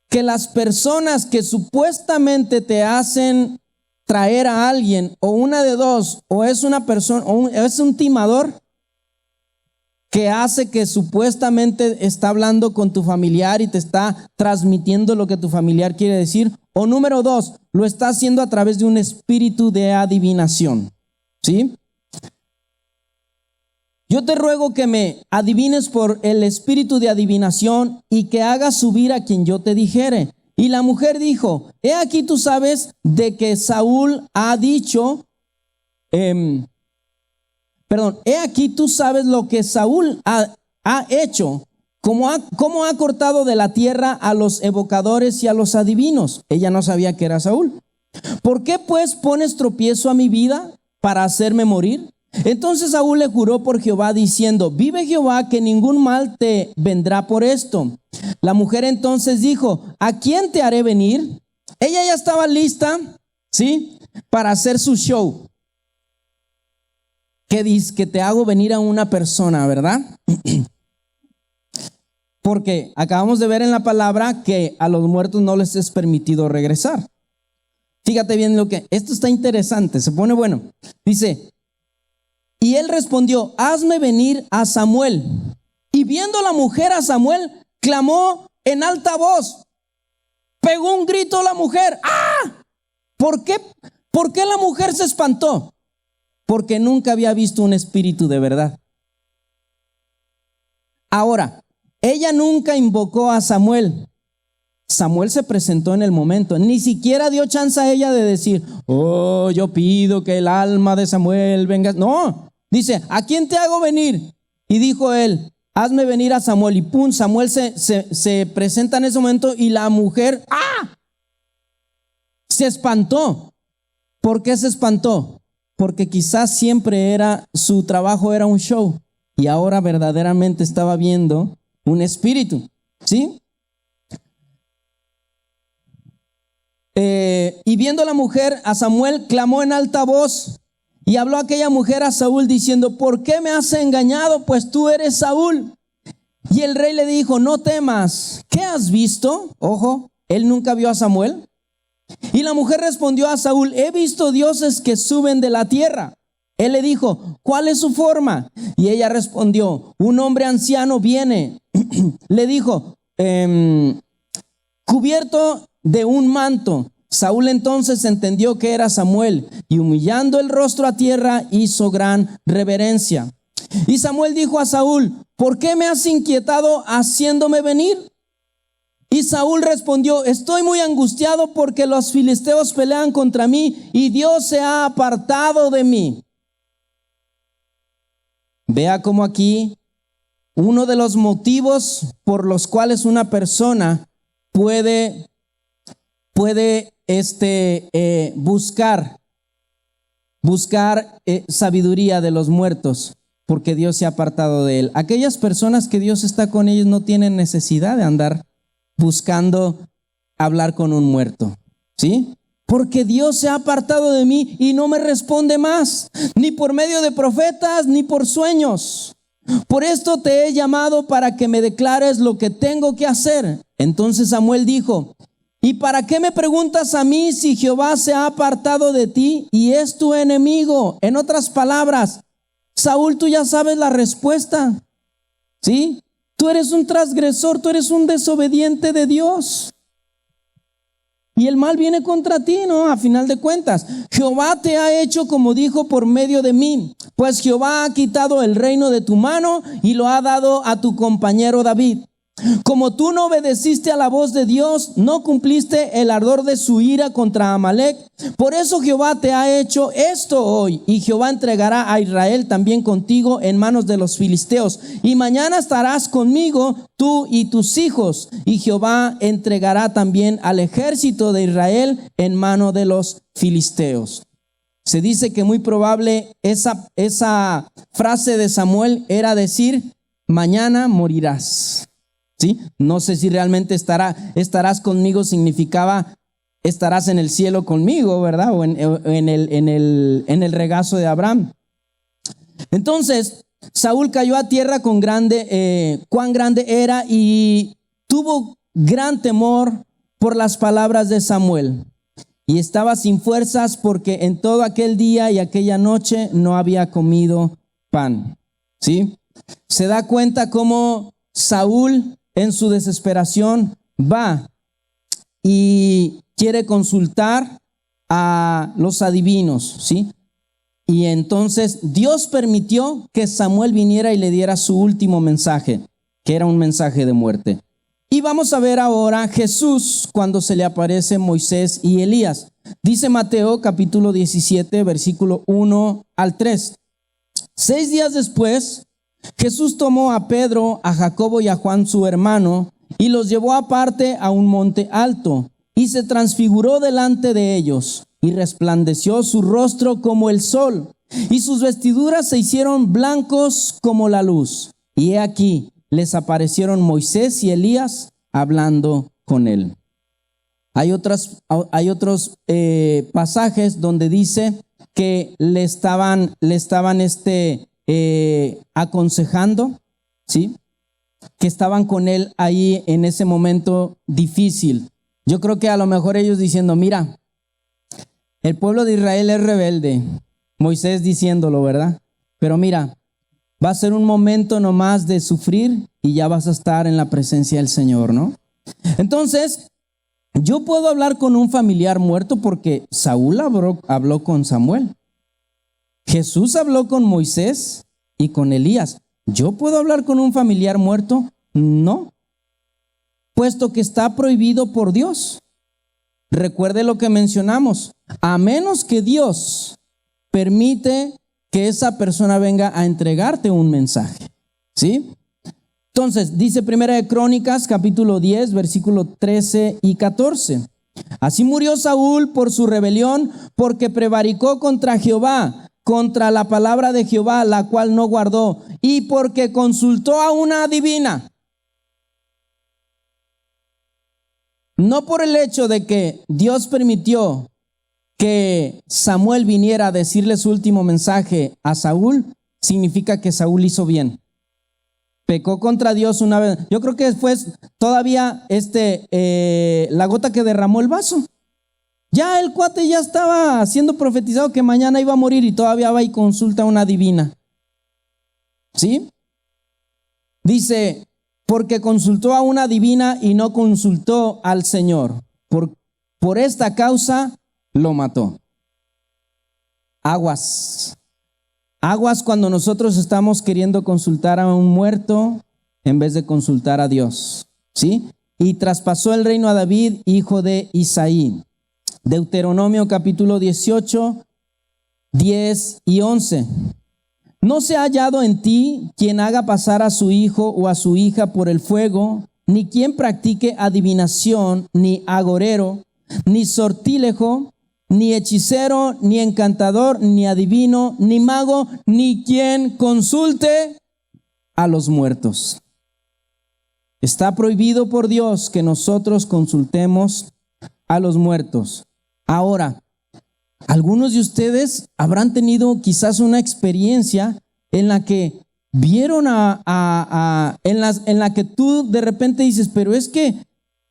que las personas que supuestamente te hacen traer a alguien o una de dos, o es una persona o es un timador que hace que supuestamente está hablando con tu familiar y te está transmitiendo lo que tu familiar quiere decir. O número 2, lo está haciendo a través de un espíritu de adivinación. ¿Sí? Yo te ruego que me adivines por el espíritu de adivinación y que hagas subir a quien yo te dijere. Y la mujer dijo, he aquí tú sabes de que Saúl ha dicho, he aquí tú sabes lo que Saúl ha hecho, cómo ha cortado de la tierra a los evocadores y a los adivinos. Ella no sabía que era Saúl. ¿Por qué pues pones tropiezo a mi vida para hacerme morir? Entonces Saúl le juró por Jehová diciendo, vive Jehová que ningún mal te vendrá por esto. La mujer entonces dijo, ¿a quién te haré venir? Ella ya estaba lista, ¿sí? Para hacer su show. ¿Qué dice? Que te hago venir a una persona, ¿verdad? Porque acabamos de ver en la palabra que a los muertos no les es permitido regresar. Fíjate bien esto está interesante, se pone bueno. Dice, y él respondió, hazme venir a Samuel. Y viendo la mujer a Samuel, clamó en alta voz. Pegó un grito la mujer. ¡Ah! ¿Por qué la mujer se espantó? Porque nunca había visto un espíritu de verdad. Ahora, ella nunca invocó a Samuel. Samuel se presentó en el momento. Ni siquiera dio chance a ella de decir, oh, yo pido que el alma de Samuel venga. No, dice, ¿a quién te hago venir? Y dijo él, hazme venir a Samuel. Y pum, Samuel se presenta en ese momento y la mujer, ¡ah! Se espantó. ¿Por qué se espantó? Porque quizás siempre su trabajo era un show y ahora verdaderamente estaba viendo un espíritu, ¿sí? Y viendo la mujer a Samuel, clamó en alta voz y habló aquella mujer a Saúl diciendo, ¿por qué me has engañado? Pues tú eres Saúl. Y el rey le dijo, no temas, ¿qué has visto? Ojo, él nunca vio a Samuel. Y la mujer respondió a Saúl, he visto dioses que suben de la tierra. Él le dijo, ¿cuál es su forma? Y ella respondió, un hombre anciano viene. Le dijo, cubierto de un manto. Saúl entonces entendió que era Samuel y humillando el rostro a tierra hizo gran reverencia. Y Samuel dijo a Saúl, ¿por qué me has inquietado haciéndome venir? Y Saúl respondió, estoy muy angustiado porque los filisteos pelean contra mí y Dios se ha apartado de mí. Vea cómo aquí uno de los motivos por los cuales una persona puede buscar sabiduría de los muertos, porque Dios se ha apartado de él. Aquellas personas que Dios está con ellos no tienen necesidad de andar buscando hablar con un muerto, ¿sí? Porque Dios se ha apartado de mí y no me responde más, ni por medio de profetas, ni por sueños. Por esto te he llamado para que me declares lo que tengo que hacer. Entonces Samuel dijo: ¿y para qué me preguntas a mí si Jehová se ha apartado de ti y es tu enemigo? En otras palabras, Saúl, tú ya sabes la respuesta, ¿sí? Tú eres un transgresor, tú eres un desobediente de Dios. Y el mal viene contra ti, ¿no? A final de cuentas, Jehová te ha hecho como dijo por medio de mí, pues Jehová ha quitado el reino de tu mano y lo ha dado a tu compañero David. Como tú no obedeciste a la voz de Dios, no cumpliste el ardor de su ira contra Amalec. Por eso Jehová te ha hecho esto hoy, y Jehová entregará a Israel también contigo en manos de los filisteos. Y mañana estarás conmigo, tú y tus hijos, y Jehová entregará también al ejército de Israel en mano de los filisteos. Se dice que muy probable esa frase de Samuel era decir: mañana morirás. ¿Sí? No sé si realmente estarás conmigo significaba estarás en el cielo conmigo, ¿verdad? O en el regazo de Abraham. Entonces, Saúl cayó a tierra cuán grande era, y tuvo gran temor por las palabras de Samuel. Y estaba sin fuerzas porque en todo aquel día y aquella noche no había comido pan. ¿Sí? Se da cuenta cómo Saúl, en su desesperación, va y quiere consultar a los adivinos, ¿sí? Y entonces Dios permitió que Samuel viniera y le diera su último mensaje, que era un mensaje de muerte. Y vamos a ver ahora Jesús cuando se le aparece Moisés y Elías. Dice Mateo capítulo 17, versículo 1 al 3. 6 días después, Jesús tomó a Pedro, a Jacobo y a Juan su hermano y los llevó aparte a un monte alto y se transfiguró delante de ellos y resplandeció su rostro como el sol y sus vestiduras se hicieron blancos como la luz. Y he aquí les aparecieron Moisés y Elías hablando con él. Hay otros pasajes donde dice que le estaban aconsejando, ¿sí? Que estaban con él ahí en ese momento difícil. Yo creo que a lo mejor ellos diciendo: mira, el pueblo de Israel es rebelde. Moisés diciéndolo, ¿verdad? Pero mira, va a ser un momento nomás de sufrir y ya vas a estar en la presencia del Señor, ¿no? Entonces, yo puedo hablar con un familiar muerto porque Saúl habló con Samuel. Jesús habló con Moisés y con Elías. ¿Yo puedo hablar con un familiar muerto? No, puesto que está prohibido por Dios. Recuerde lo que mencionamos: a menos que Dios permite que esa persona venga a entregarte un mensaje, ¿sí? Entonces, dice Primera de Crónicas, capítulo 10, versículo 13 y 14. Así murió Saúl por su rebelión, porque prevaricó contra Jehová, contra la palabra de Jehová, la cual no guardó, y porque consultó a una adivina. No por el hecho de que Dios permitió que Samuel viniera a decirle su último mensaje a Saúl, significa que Saúl hizo bien. Pecó contra Dios una vez. Yo creo que fue todavía la gota que derramó el vaso. Ya el cuate ya estaba siendo profetizado que mañana iba a morir y todavía va y consulta a una adivina. ¿Sí? Dice, porque consultó a una adivina y no consultó al Señor. Por esta causa lo mató. Aguas. Aguas cuando nosotros estamos queriendo consultar a un muerto en vez de consultar a Dios. ¿Sí? Y traspasó el reino a David, hijo de Isaí. Deuteronomio capítulo 18, 10 y 11. No se ha hallado en ti quien haga pasar a su hijo o a su hija por el fuego, ni quien practique adivinación, ni agorero, ni sortílejo, ni hechicero, ni encantador, ni adivino, ni mago, ni quien consulte a los muertos. Está prohibido por Dios que nosotros consultemos a los muertos. Ahora, algunos de ustedes habrán tenido quizás una experiencia en la que vieron en la que tú de repente dices, pero es que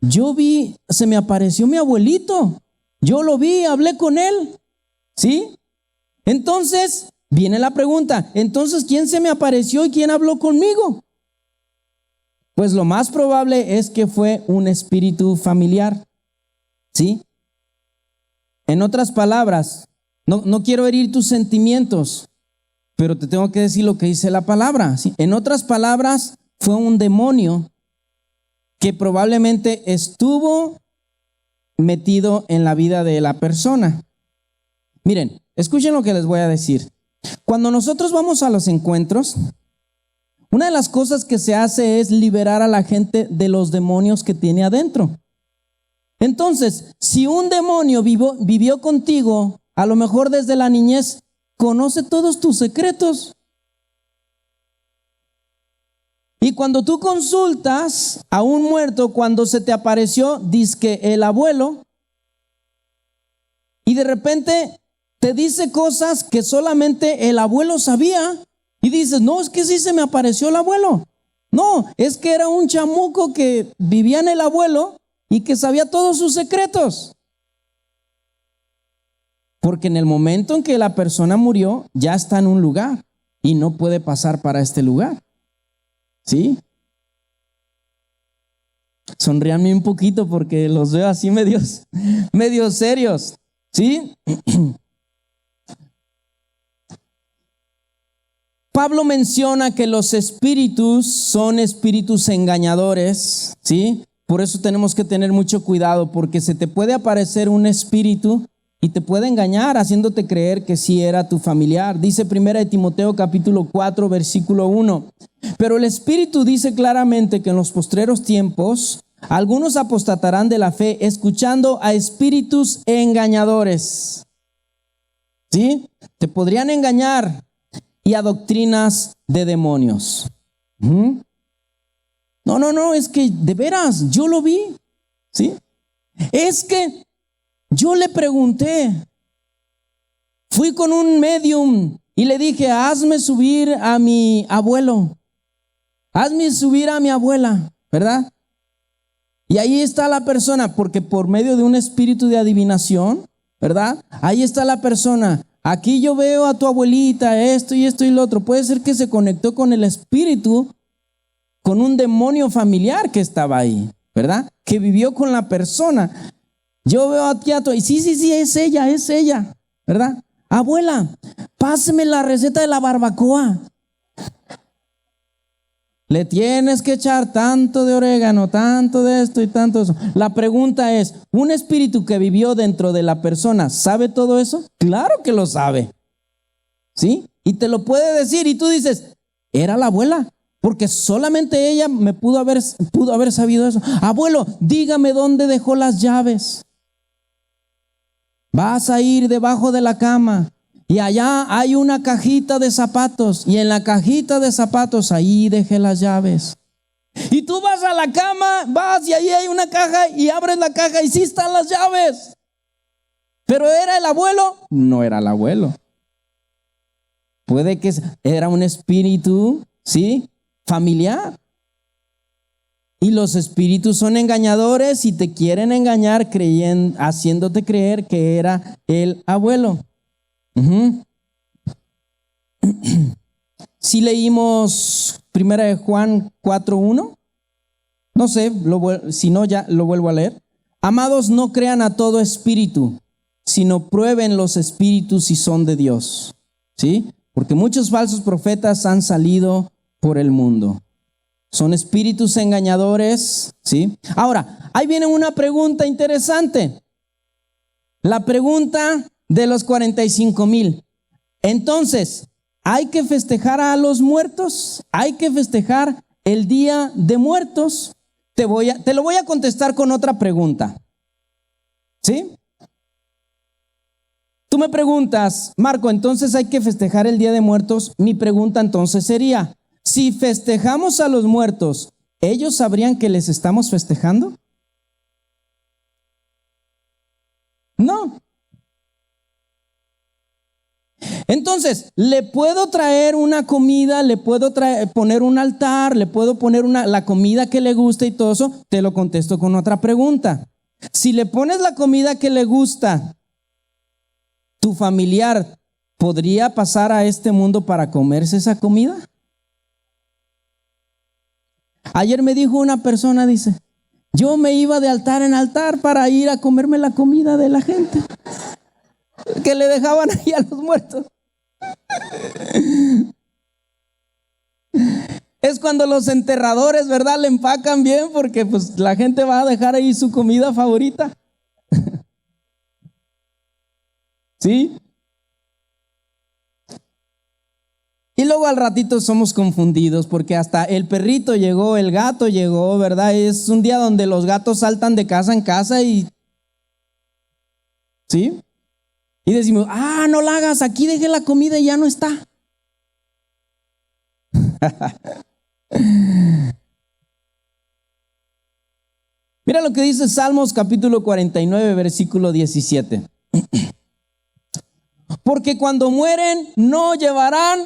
yo vi, se me apareció mi abuelito, yo lo vi, hablé con él, ¿sí? Entonces viene la pregunta, entonces ¿quién se me apareció y quién habló conmigo? Pues lo más probable es que fue un espíritu familiar, ¿sí? En otras palabras, no quiero herir tus sentimientos, pero te tengo que decir lo que dice la palabra, ¿sí? En otras palabras, fue un demonio que probablemente estuvo metido en la vida de la persona. Miren, escuchen lo que les voy a decir. Cuando nosotros vamos a los encuentros, una de las cosas que se hace es liberar a la gente de los demonios que tiene adentro. Entonces, si un demonio vivió contigo, a lo mejor desde la niñez, conoce todos tus secretos. Y cuando tú consultas a un muerto, cuando se te apareció, dizque el abuelo, y de repente te dice cosas que solamente el abuelo sabía, y dices, no, es que sí se me apareció el abuelo. No, es que era un chamuco que vivía en el abuelo y que sabía todos sus secretos. Porque en el momento en que la persona murió, ya está en un lugar y no puede pasar para este lugar. ¿Sí? Sonríanme un poquito porque los veo así medio serios. ¿Sí? Pablo menciona que los espíritus son espíritus engañadores, ¿sí? Por eso tenemos que tener mucho cuidado, porque se te puede aparecer un espíritu y te puede engañar haciéndote creer que sí era tu familiar. Dice 1 Timoteo capítulo 4 versículo 1. Pero el Espíritu dice claramente que en los postreros tiempos algunos apostatarán de la fe, escuchando a espíritus engañadores. ¿Sí? Te podrían engañar, y a doctrinas de demonios. No, es que de veras, yo lo vi. ¿Sí? Es que yo le pregunté, fui con un medium y le dije, hazme subir a mi abuelo, hazme subir a mi abuela, ¿verdad? Y ahí está la persona, porque por medio de un espíritu de adivinación, ¿verdad? Ahí está la persona. Aquí yo veo a tu abuelita, esto y lo otro. Puede ser que se conectó con el espíritu, con un demonio familiar que estaba ahí, ¿verdad? Que vivió con la persona. Yo veo a ti, y sí, es ella, ¿verdad? Abuela, páseme la receta de la barbacoa. Le tienes que echar tanto de orégano, tanto de esto y tanto de eso. La pregunta es, ¿un espíritu que vivió dentro de la persona sabe todo eso? Claro que lo sabe, ¿sí? Y te lo puede decir y tú dices, era la abuela, porque solamente ella me pudo haber sabido eso. Abuelo, dígame dónde dejó las llaves. Vas a ir debajo de la cama y allá hay una cajita de zapatos, y en la cajita de zapatos ahí dejé las llaves. Y tú vas a la cama, vas y ahí hay una caja y abres la caja y sí están las llaves. ¿Pero era el abuelo? No era el abuelo. Puede que era un espíritu, ¿sí? Familiar. Y los espíritus son engañadores y te quieren engañar haciéndote creer que era el abuelo. Si leímos 1 Juan 4:1, no sé, si no ya lo vuelvo a leer. Amados, no crean a todo espíritu, sino prueben los espíritus si son de Dios, ¿sí? Porque muchos falsos profetas han salido por el mundo. Son espíritus engañadores, ¿sí? Ahora, ahí viene una pregunta interesante. La pregunta de los 45,000. Entonces, hay que festejar a los muertos, hay que festejar el Día de Muertos. Te lo voy a contestar con otra pregunta. ¿Sí? Tú me preguntas, Marco, entonces hay que festejar el Día de Muertos. Mi pregunta entonces sería, si festejamos a los muertos, ¿ellos sabrían que les estamos festejando? No. Entonces, le puedo traer una comida, le puedo poner un altar, le puedo poner la comida que le gusta y todo eso. Te lo contesto con otra pregunta. Si le pones la comida que le gusta, ¿tu familiar podría pasar a este mundo para comerse esa comida? Ayer me dijo una persona, dice, yo me iba de altar en altar para ir a comerme la comida de la gente que le dejaban ahí a los muertos. Es cuando los enterradores, ¿verdad?, le empacan bien porque pues la gente va a dejar ahí su comida favorita. ¿Sí? Y luego al ratito somos confundidos porque hasta el perrito llegó, el gato llegó, ¿verdad? Es un día donde los gatos saltan de casa en casa y... ¿Sí? Y decimos, no la hagas, aquí dejé la comida y ya no está. Mira lo que dice Salmos capítulo 49, versículo 17. Porque cuando mueren no llevarán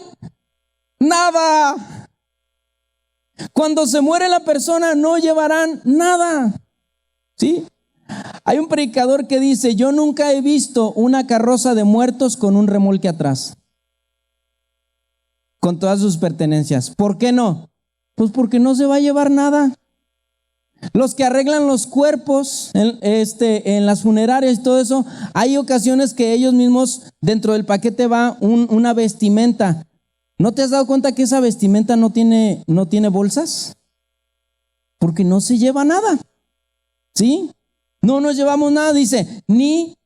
nada. Cuando se muere la persona no llevarán nada. ¿Sí? Hay un predicador que dice, yo nunca he visto una carroza de muertos con un remolque atrás, con todas sus pertenencias. ¿Por qué no? Pues porque no se va a llevar nada. Los que arreglan los cuerpos en las funerarias y todo eso, hay ocasiones que ellos mismos, dentro del paquete va una vestimenta. ¿No te has dado cuenta que esa vestimenta no tiene bolsas? Porque no se lleva nada. ¿Sí? No nos llevamos nada, dice, ni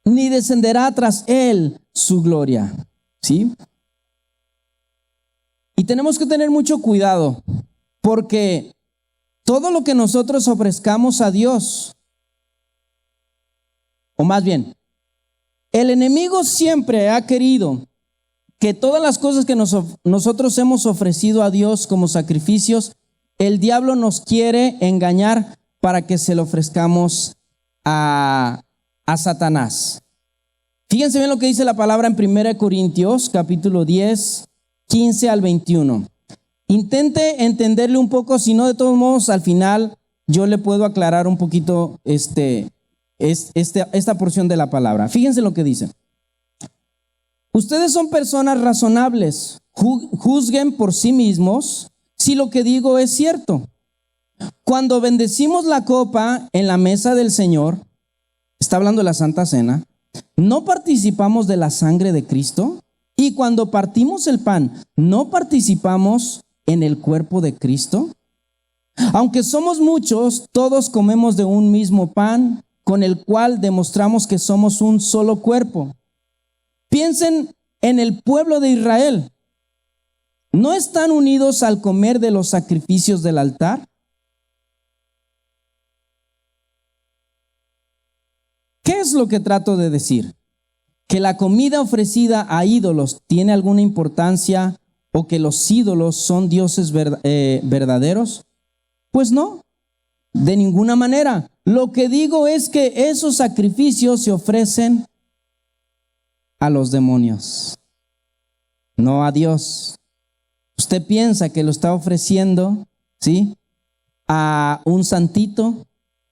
descenderá tras él su gloria. ¿Sí? Y tenemos que tener mucho cuidado, porque todo lo que nosotros ofrezcamos a Dios, o más bien, el enemigo siempre ha querido que todas las cosas que nosotros hemos ofrecido a Dios como sacrificios, el diablo nos quiere engañar para que se lo ofrezcamos a Satanás. Fíjense bien lo que dice la palabra en 1 Corintios, capítulo 10, 15 al 21. Intente entenderle un poco, si no, de todos modos, al final yo le puedo aclarar un poquito esta porción de la palabra. Fíjense lo que dice. Ustedes son personas razonables, juzguen por sí mismos si lo que digo es cierto. Cuando bendecimos la copa en la mesa del Señor, está hablando de la Santa Cena, ¿no participamos de la sangre de Cristo? Y cuando partimos el pan, ¿no participamos en el cuerpo de Cristo? Aunque somos muchos, todos comemos de un mismo pan, con el cual demostramos que somos un solo cuerpo. Piensen en el pueblo de Israel. ¿No están unidos al comer de los sacrificios del altar? ¿Qué es lo que trato de decir? ¿Que la comida ofrecida a ídolos tiene alguna importancia o que los ídolos son dioses verdaderos? Pues no, de ninguna manera. Lo que digo es que esos sacrificios se ofrecen a los demonios, no a Dios. Usted piensa que lo está ofreciendo, ¿sí?, a un santito.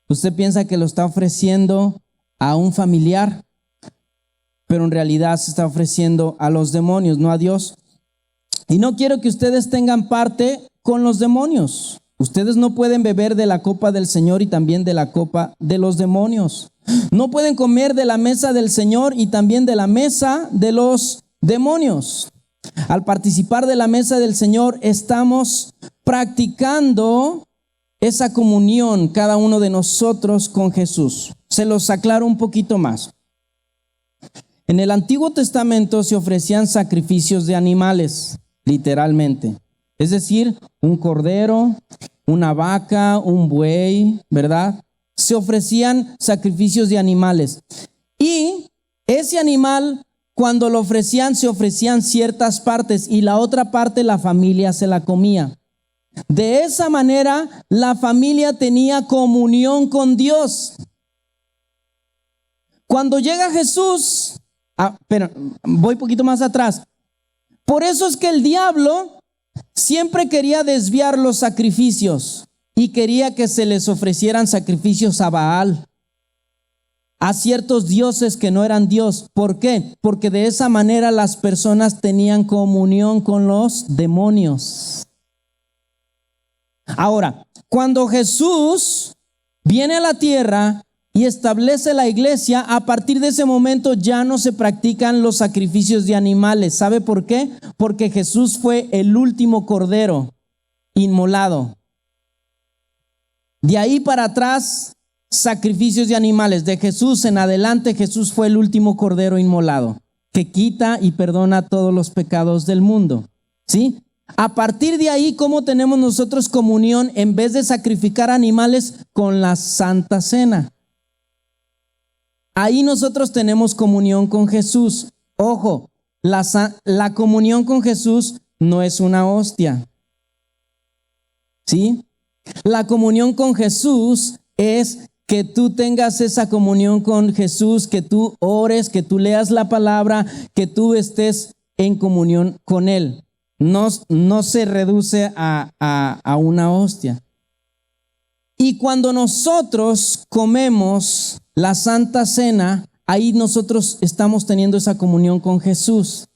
Usted piensa que lo está ofreciendo a un familiar, pero en realidad se está ofreciendo a los demonios, no a Dios. Y no quiero que ustedes tengan parte con los demonios. Ustedes no pueden beber de la copa del Señor y también de la copa de los demonios. No pueden comer de la mesa del Señor y también de la mesa de los demonios. Al participar de la mesa del Señor, estamos practicando esa comunión cada uno de nosotros con Jesús. Se los aclaro un poquito más. En el Antiguo Testamento se ofrecían sacrificios de animales, literalmente. Es decir, un cordero, una vaca, un buey, ¿verdad? Se ofrecían sacrificios de animales. Y ese animal, cuando lo ofrecían, se ofrecían ciertas partes y la otra parte la familia se la comía. De esa manera, la familia tenía comunión con Dios. Cuando llega Jesús, pero voy un poquito más atrás. Por eso es que el diablo siempre quería desviar los sacrificios y quería que se les ofrecieran sacrificios a Baal, a ciertos dioses que no eran Dios. ¿Por qué? Porque de esa manera las personas tenían comunión con los demonios. Ahora, cuando Jesús viene a la tierra y establece la iglesia, a partir de ese momento ya no se practican los sacrificios de animales. ¿Sabe por qué? Porque Jesús fue el último cordero inmolado. De ahí para atrás, sacrificios de animales. De Jesús en adelante, Jesús fue el último cordero inmolado, que quita y perdona todos los pecados del mundo. ¿Sí? A partir de ahí, ¿cómo tenemos nosotros comunión en vez de sacrificar animales? Con la Santa Cena. Ahí nosotros tenemos comunión con Jesús. Ojo, la comunión con Jesús no es una hostia. ¿Sí? La comunión con Jesús es que tú tengas esa comunión con Jesús, que tú ores, que tú leas la palabra, que tú estés en comunión con Él. No se reduce a una hostia. Y cuando nosotros comemos la Santa Cena, ahí nosotros estamos teniendo esa comunión con Jesús.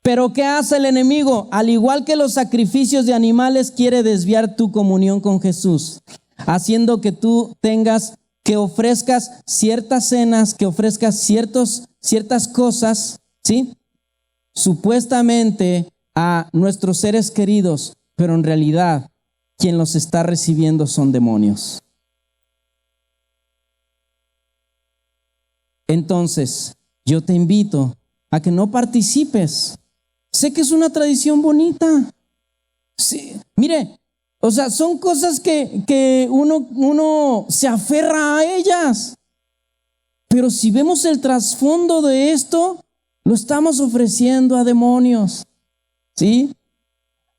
Pero ¿qué hace el enemigo? Al igual que los sacrificios de animales, quiere desviar tu comunión con Jesús, haciendo que tú que ofrezcas ciertas cenas, que ofrezcas ciertas cosas, ¿sí? Supuestamente a nuestros seres queridos, pero en realidad quien los está recibiendo son demonios. Entonces, yo te invito a que no participes. Sé que es una tradición bonita. Sí, mire, o sea, son cosas que uno se aferra a ellas. Pero si vemos el trasfondo de esto, lo estamos ofreciendo a demonios. ¿Sí?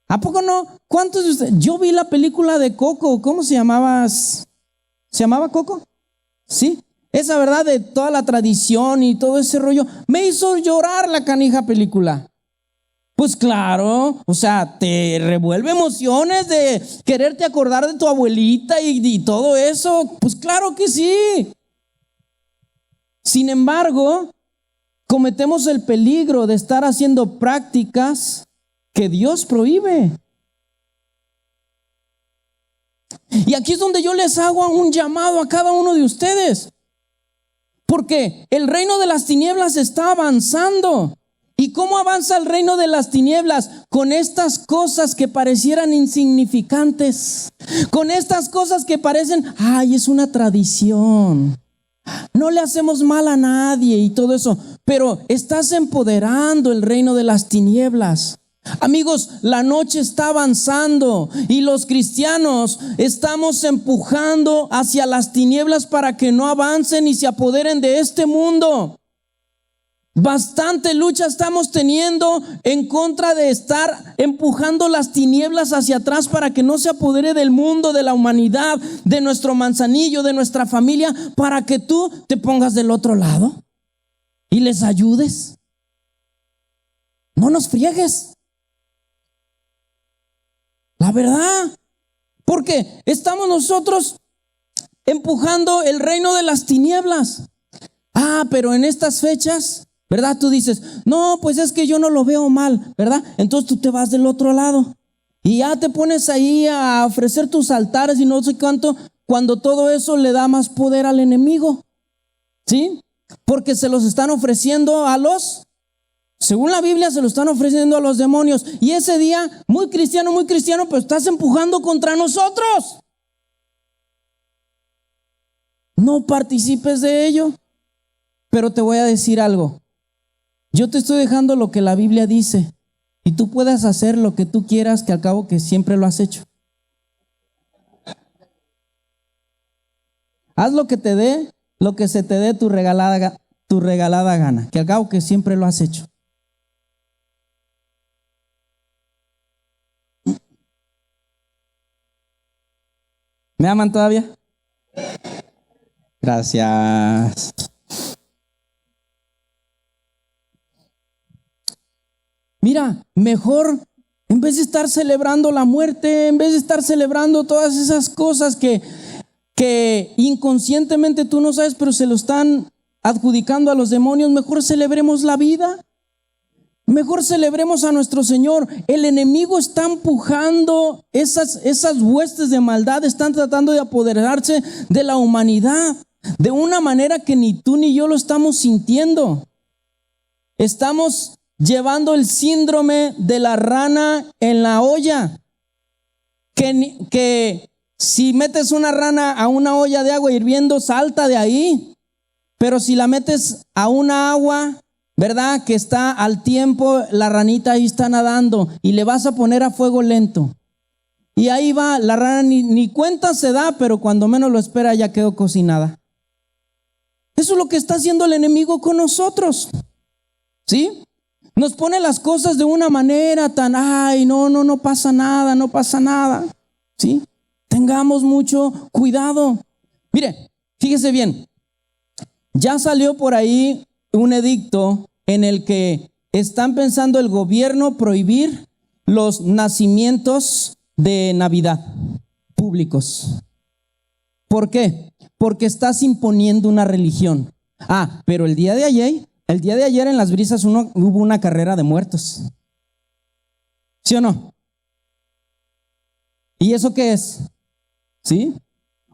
¿A poco no? ¿Cuántos de ustedes? Yo vi la película de Coco. ¿Cómo se llamaba? ¿Se llamaba Coco? Sí. Esa verdad de toda la tradición y todo ese rollo me hizo llorar la canija película. Pues claro, o sea, te revuelve emociones de quererte acordar de tu abuelita y todo eso. Pues claro que sí. Sin embargo, cometemos el peligro de estar haciendo prácticas que Dios prohíbe. Y aquí es donde yo les hago un llamado a cada uno de ustedes. Porque el reino de las tinieblas está avanzando. ¿Y cómo avanza el reino de las tinieblas? Con estas cosas que parecieran insignificantes. Con estas cosas que parecen, es una tradición. No le hacemos mal a nadie y todo eso. Pero estás empoderando el reino de las tinieblas. Amigos, la noche está avanzando y los cristianos estamos empujando hacia las tinieblas para que no avancen y se apoderen de este mundo. Bastante lucha estamos teniendo en contra de estar empujando las tinieblas hacia atrás para que no se apodere del mundo, de la humanidad, de nuestro manzanillo, de nuestra familia, para que tú te pongas del otro lado y les ayudes. No nos friegues. La verdad, porque estamos nosotros empujando el reino de las tinieblas. Pero en estas fechas, ¿verdad? Tú dices, no, pues es que yo no lo veo mal, ¿verdad? Entonces tú te vas del otro lado y ya te pones ahí a ofrecer tus altares y no sé cuánto, cuando todo eso le da más poder al enemigo, ¿sí? Porque se los están ofreciendo según la Biblia, se lo están ofreciendo a los demonios. Y ese día, muy cristiano, pero estás empujando contra nosotros. No participes de ello. Pero te voy a decir algo. Yo te estoy dejando lo que la Biblia dice y tú puedes hacer lo que tú quieras, que al cabo que siempre lo has hecho. Haz lo que te dé, lo que se te dé tu regalada gana, que al cabo que siempre lo has hecho. ¿Me aman todavía? Gracias. Mira, mejor en vez de estar celebrando la muerte, en vez de estar celebrando todas esas cosas que inconscientemente tú no sabes, pero se lo están adjudicando a los demonios, mejor celebremos la vida. Mejor celebremos a nuestro Señor. El enemigo está empujando esas huestes de maldad, están tratando de apoderarse de la humanidad de una manera que ni tú ni yo lo estamos sintiendo. Estamos llevando el síndrome de la rana en la olla, que si metes una rana a una olla de agua hirviendo, salta de ahí, pero si la metes a una agua, ¿verdad?, que está al tiempo, la ranita ahí está nadando y le vas a poner a fuego lento. Y ahí va, la rana ni cuenta se da, pero cuando menos lo espera ya quedó cocinada. Eso es lo que está haciendo el enemigo con nosotros, ¿sí? Nos pone las cosas de una manera tan, no pasa nada, ¿sí? Tengamos mucho cuidado. Mire, fíjese bien, ya salió por ahí un edicto en el que están pensando el gobierno prohibir los nacimientos de Navidad públicos. ¿Por qué? Porque estás imponiendo una religión. Pero el día de ayer en Las Brisas hubo una carrera de muertos. ¿Sí o no? ¿Y eso qué es? ¿Sí?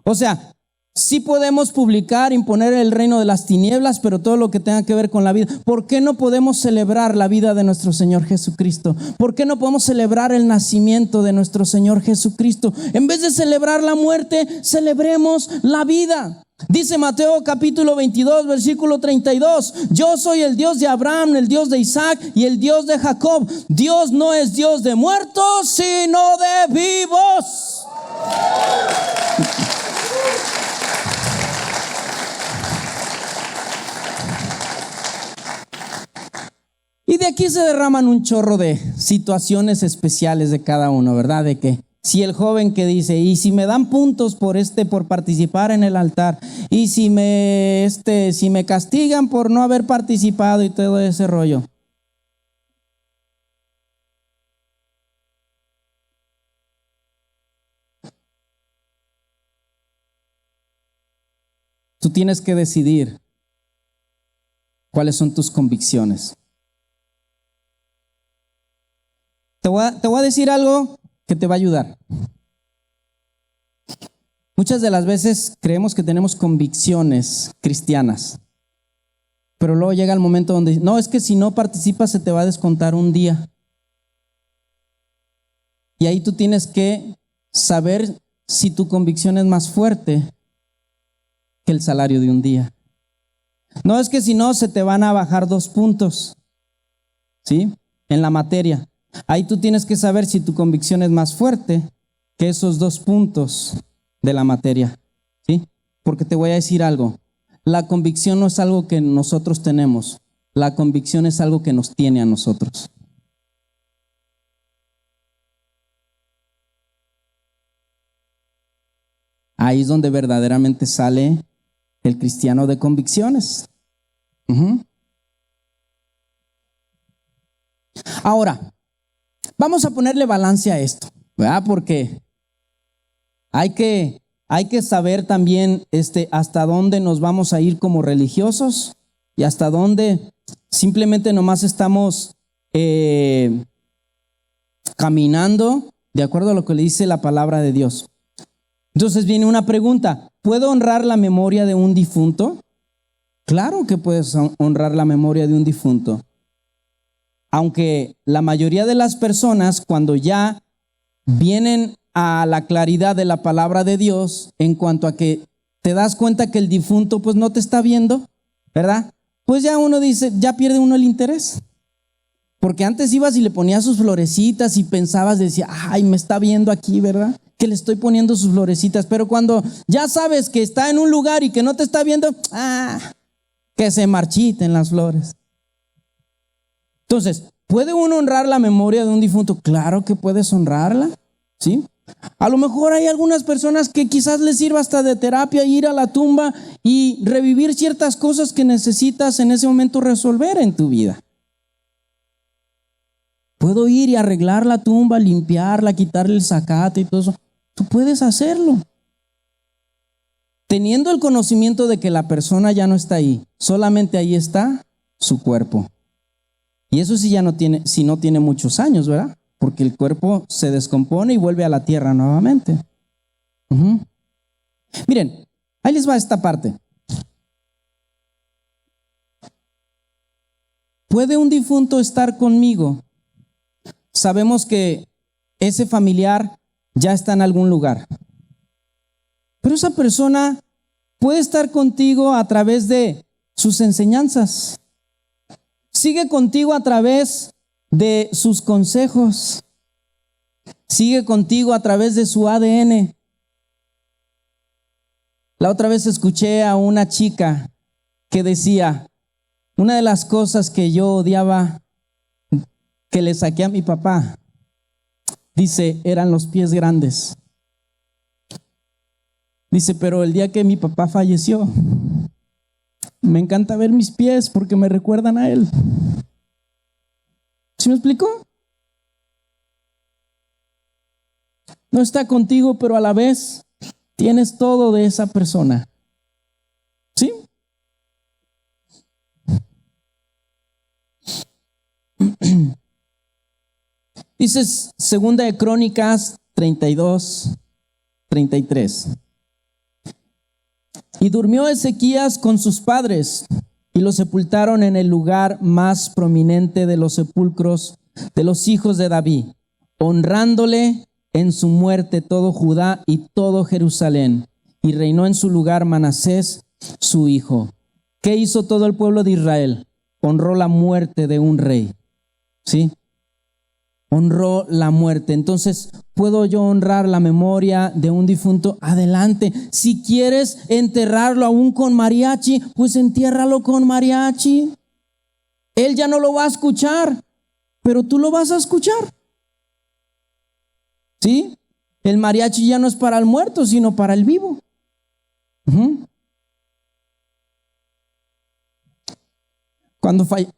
O sea, sí podemos publicar, imponer el reino de las tinieblas, pero todo lo que tenga que ver con la vida. ¿Por qué no podemos celebrar la vida de nuestro Señor Jesucristo? ¿Por qué no podemos celebrar el nacimiento de nuestro Señor Jesucristo? En vez de celebrar la muerte, celebremos la vida. Dice Mateo capítulo 22, versículo 32, yo soy el Dios de Abraham, el Dios de Isaac y el Dios de Jacob. Dios no es Dios de muertos, sino de vivos. Y de aquí se derraman un chorro de situaciones especiales de cada uno, ¿verdad? De que si el joven que dice, y si me dan puntos por participar en el altar, y si me castigan por no haber participado y todo ese rollo. Tú tienes que decidir cuáles son tus convicciones. Te voy a decir algo que te va a ayudar. Muchas de las veces creemos que tenemos convicciones cristianas, pero luego llega el momento donde no, es que si no participas se te va a descontar un día. Y ahí tú tienes que saber si tu convicción es más fuerte que el salario de un día. No, es que si no se te van a bajar 2 puntos, ¿sí?, en la materia. Ahí tú tienes que saber si tu convicción es más fuerte que esos 2 puntos de la materia, ¿sí? Porque te voy a decir algo, la convicción no es algo que nosotros tenemos, la convicción es algo que nos tiene a nosotros. Ahí es donde verdaderamente sale el cristiano de convicciones. Ahora, vamos a ponerle balance a esto, ¿verdad? Porque hay que saber también hasta dónde nos vamos a ir como religiosos y hasta dónde simplemente nomás estamos caminando de acuerdo a lo que le dice la palabra de Dios. Entonces viene una pregunta, ¿puedo honrar la memoria de un difunto? Claro que puedes honrar la memoria de un difunto. Aunque la mayoría de las personas, cuando ya vienen a la claridad de la palabra de Dios, en cuanto a que te das cuenta que el difunto pues no te está viendo, ¿verdad? pues ya uno dice, ya pierde uno el interés. Porque antes ibas y le ponías sus florecitas y pensabas, decía, ay, me está viendo aquí, ¿verdad? Que le estoy poniendo sus florecitas. Pero cuando ya sabes que está en un lugar y que no te está viendo, que se marchiten las flores. Entonces, ¿puede uno honrar la memoria de un difunto? Claro que puedes honrarla, ¿sí? A lo mejor hay algunas personas que quizás les sirva hasta de terapia ir a la tumba y revivir ciertas cosas que necesitas en ese momento resolver en tu vida. Puedo ir y arreglar la tumba, limpiarla, quitarle el zacate y todo eso. Tú puedes hacerlo. Teniendo el conocimiento de que la persona ya no está ahí, solamente ahí está su cuerpo. Y eso sí si no tiene muchos años, ¿verdad? Porque el cuerpo se descompone y vuelve a la tierra nuevamente. Miren, ahí les va esta parte. ¿Puede un difunto estar conmigo? Sabemos que ese familiar ya está en algún lugar. Pero esa persona puede estar contigo a través de sus enseñanzas. Sigue contigo a través de sus consejos. Sigue contigo a través de su ADN. La otra vez escuché a una chica que decía, una de las cosas que yo odiaba que le saqué a mi papá, dice, eran los pies grandes. Dice, pero el día que mi papá falleció, me encanta ver mis pies porque me recuerdan a él. ¿Sí me explicó? No está contigo, pero a la vez tienes todo de esa persona. ¿Sí? Dices, segunda de Crónicas 32:33. Y durmió Ezequías con sus padres y lo sepultaron en el lugar más prominente de los sepulcros de los hijos de David, honrándole en su muerte todo Judá y todo Jerusalén. Y reinó en su lugar Manasés, su hijo. ¿Qué hizo todo el pueblo de Israel? Honró la muerte de un rey. ¿Sí? Honró la muerte. Entonces, ¿puedo yo honrar la memoria de un difunto? Adelante. Si quieres enterrarlo aún con mariachi, pues entiérralo con mariachi. Él ya no lo va a escuchar, pero tú lo vas a escuchar. ¿Sí? El mariachi ya no es para el muerto, sino para el vivo. Cuando falla...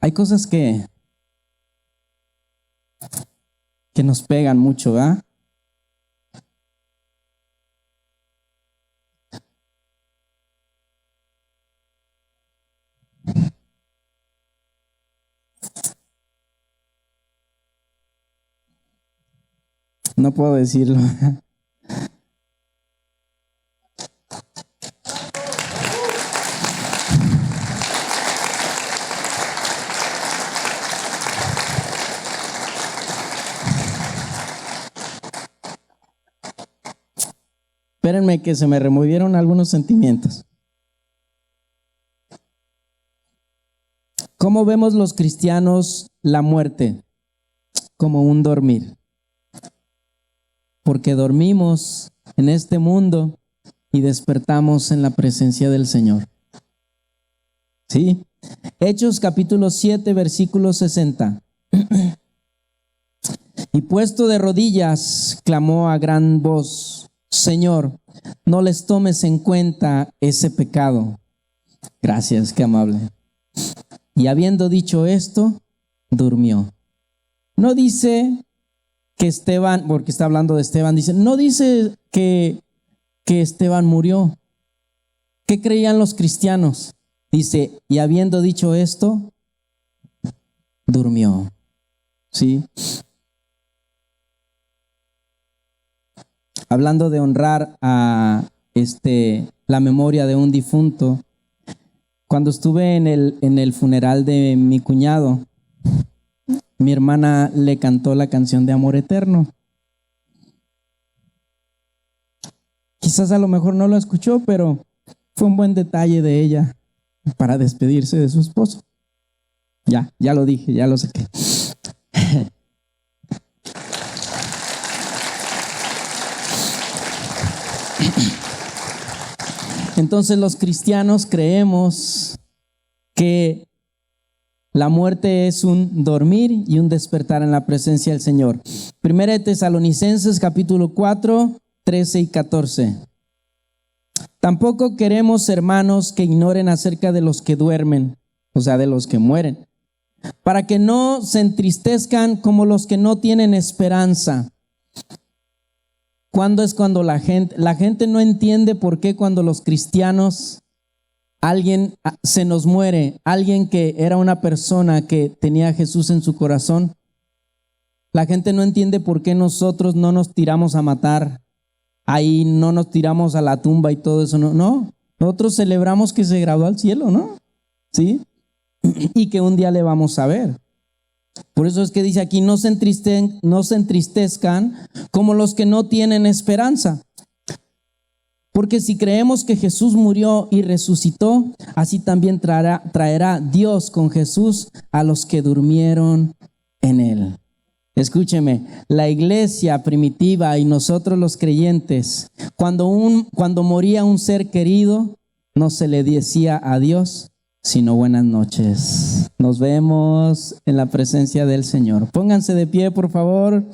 Hay cosas que nos pegan mucho, ¿verdad? No puedo decirlo. Espérenme que se me removieron algunos sentimientos. ¿Cómo vemos los cristianos la muerte? Como un dormir. Porque dormimos en este mundo y despertamos en la presencia del Señor. ¿Sí? Hechos capítulo 7, versículo 60. Y puesto de rodillas, clamó a gran voz: Señor, no les tomes en cuenta ese pecado. Gracias, qué amable. Y habiendo dicho esto, durmió. No dice que Esteban, porque está hablando de Esteban, no dice que Esteban murió. ¿Qué creían los cristianos? Dice, y habiendo dicho esto, durmió. ¿Sí? Hablando de honrar a la memoria de un difunto, cuando estuve en el funeral de mi cuñado, mi hermana le cantó la canción de Amor Eterno. Quizás a lo mejor no lo escuchó, pero fue un buen detalle de ella para despedirse de su esposo. Ya lo dije, ya lo saqué. Entonces los cristianos creemos que la muerte es un dormir y un despertar en la presencia del Señor. Primera de Tesalonicenses capítulo 4, 13 y 14. Tampoco queremos, hermanos, que ignoren acerca de los que duermen, o sea, de los que mueren, para que no se entristezcan como los que no tienen esperanza. ¿Cuándo es cuando la gente no entiende por qué cuando los cristianos, alguien se nos muere, alguien que era una persona que tenía a Jesús en su corazón? La gente no entiende por qué nosotros no nos tiramos a matar, ahí no nos tiramos a la tumba y todo eso. No, nosotros celebramos que se graduó al cielo, ¿no? ¿Sí? Y que un día le vamos a ver. Por eso es que dice aquí, no se entristezcan como los que no tienen esperanza. Porque si creemos que Jesús murió y resucitó, así también traerá Dios con Jesús a los que durmieron en él. Escúcheme, la iglesia primitiva y nosotros los creyentes, cuando moría un ser querido, no se le decía adiós, sino buenas noches. Nos vemos en la presencia del Señor. Pónganse de pie, por favor.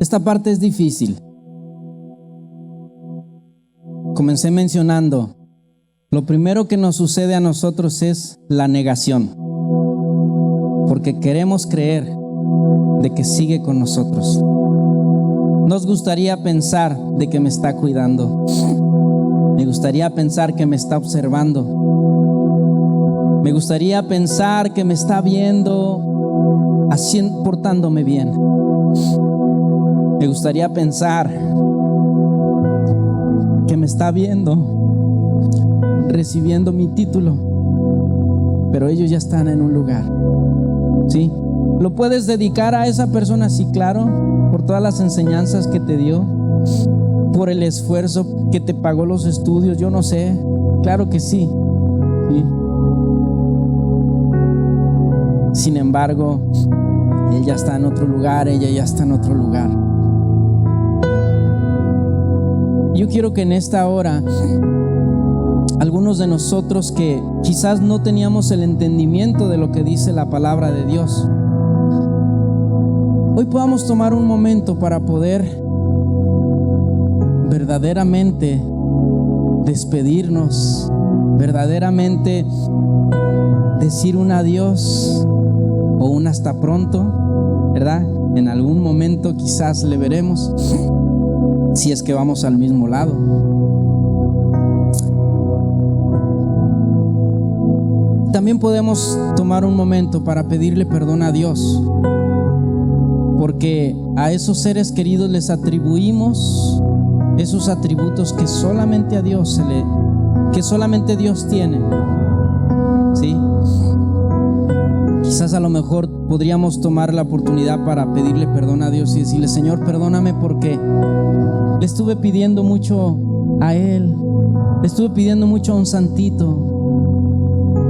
Esta parte es difícil. Comencé mencionando, lo primero que nos sucede a nosotros es la negación, porque queremos creer de que sigue con nosotros. Nos gustaría pensar de que me está cuidando. Me gustaría pensar que me está observando. Me gustaría pensar que me está viendo, portándome bien. Me gustaría pensar que me está viendo recibiendo mi título, pero ellos ya están en un lugar. ¿Sí? ¿Lo puedes dedicar a esa persona? Sí, claro, por todas las enseñanzas que te dio, por el esfuerzo que te pagó los estudios, yo no sé, claro que sí. ¿Sí? Sin embargo, él ya está en otro lugar, ella ya está en otro lugar. Yo quiero que en esta hora algunos de nosotros que quizás no teníamos el entendimiento de lo que dice la palabra de Dios, hoy podamos tomar un momento para poder verdaderamente despedirnos, verdaderamente decir un adiós o un hasta pronto, ¿verdad? En algún momento quizás le veremos, si es que vamos al mismo lado. También podemos tomar un momento para pedirle perdón a Dios, porque a esos seres queridos les atribuimos esos atributos que solamente a Dios que solamente Dios tiene. ¿Sí? Quizás a lo mejor podríamos tomar la oportunidad para pedirle perdón a Dios y decirle: Señor, perdóname porque le estuve pidiendo mucho a Él, le estuve pidiendo mucho a un santito,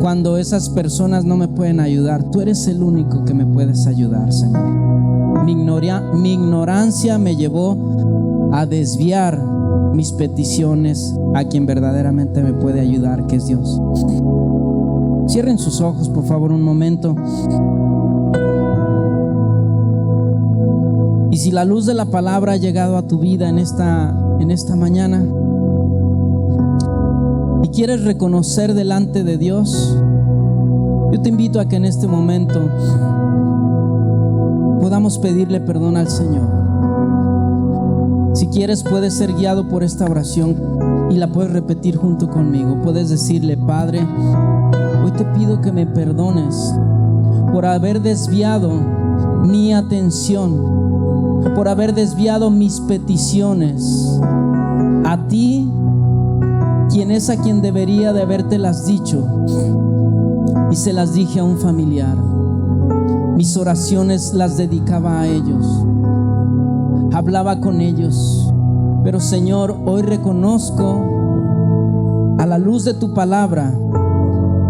cuando esas personas no me pueden ayudar. Tú eres el único que me puedes ayudar, Señor. Mi ignorancia me llevó a desviar mis peticiones a quien verdaderamente me puede ayudar, que es Dios. Cierren sus ojos, por favor, un momento. Y si la luz de la palabra ha llegado a tu vida en esta mañana y quieres reconocer delante de Dios, yo te invito a que en este momento podamos pedirle perdón al Señor. Si quieres, puedes ser guiado por esta oración y la puedes repetir junto conmigo. Puedes decirle: Padre, hoy te pido que me perdones por haber desviado mi atención, por haber desviado mis peticiones a ti, quien es a quien debería de habértelas dicho, y se las dije a un familiar. Mis oraciones las dedicaba a ellos, hablaba con ellos, pero Señor, hoy reconozco a la luz de tu palabra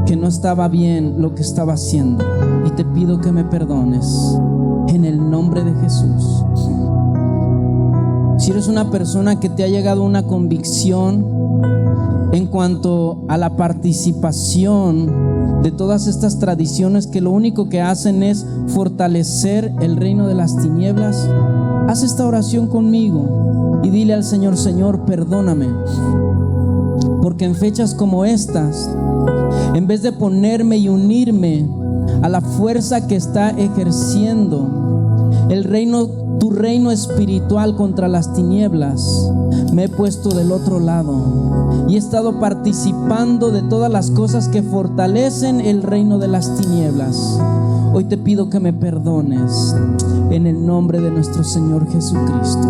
que no estaba bien lo que estaba haciendo, y te pido que me perdones en el nombre de Jesús. Si eres una persona que te ha llegado una convicción en cuanto a la participación de todas estas tradiciones que lo único que hacen es fortalecer el reino de las tinieblas, haz esta oración conmigo y dile al Señor: Señor, perdóname, porque en fechas como estas, en vez de ponerme y unirme a la fuerza que está ejerciendo tu reino espiritual contra las tinieblas, me he puesto del otro lado y he estado participando de todas las cosas que fortalecen el reino de las tinieblas. Hoy te pido que me perdones en el nombre de nuestro Señor Jesucristo.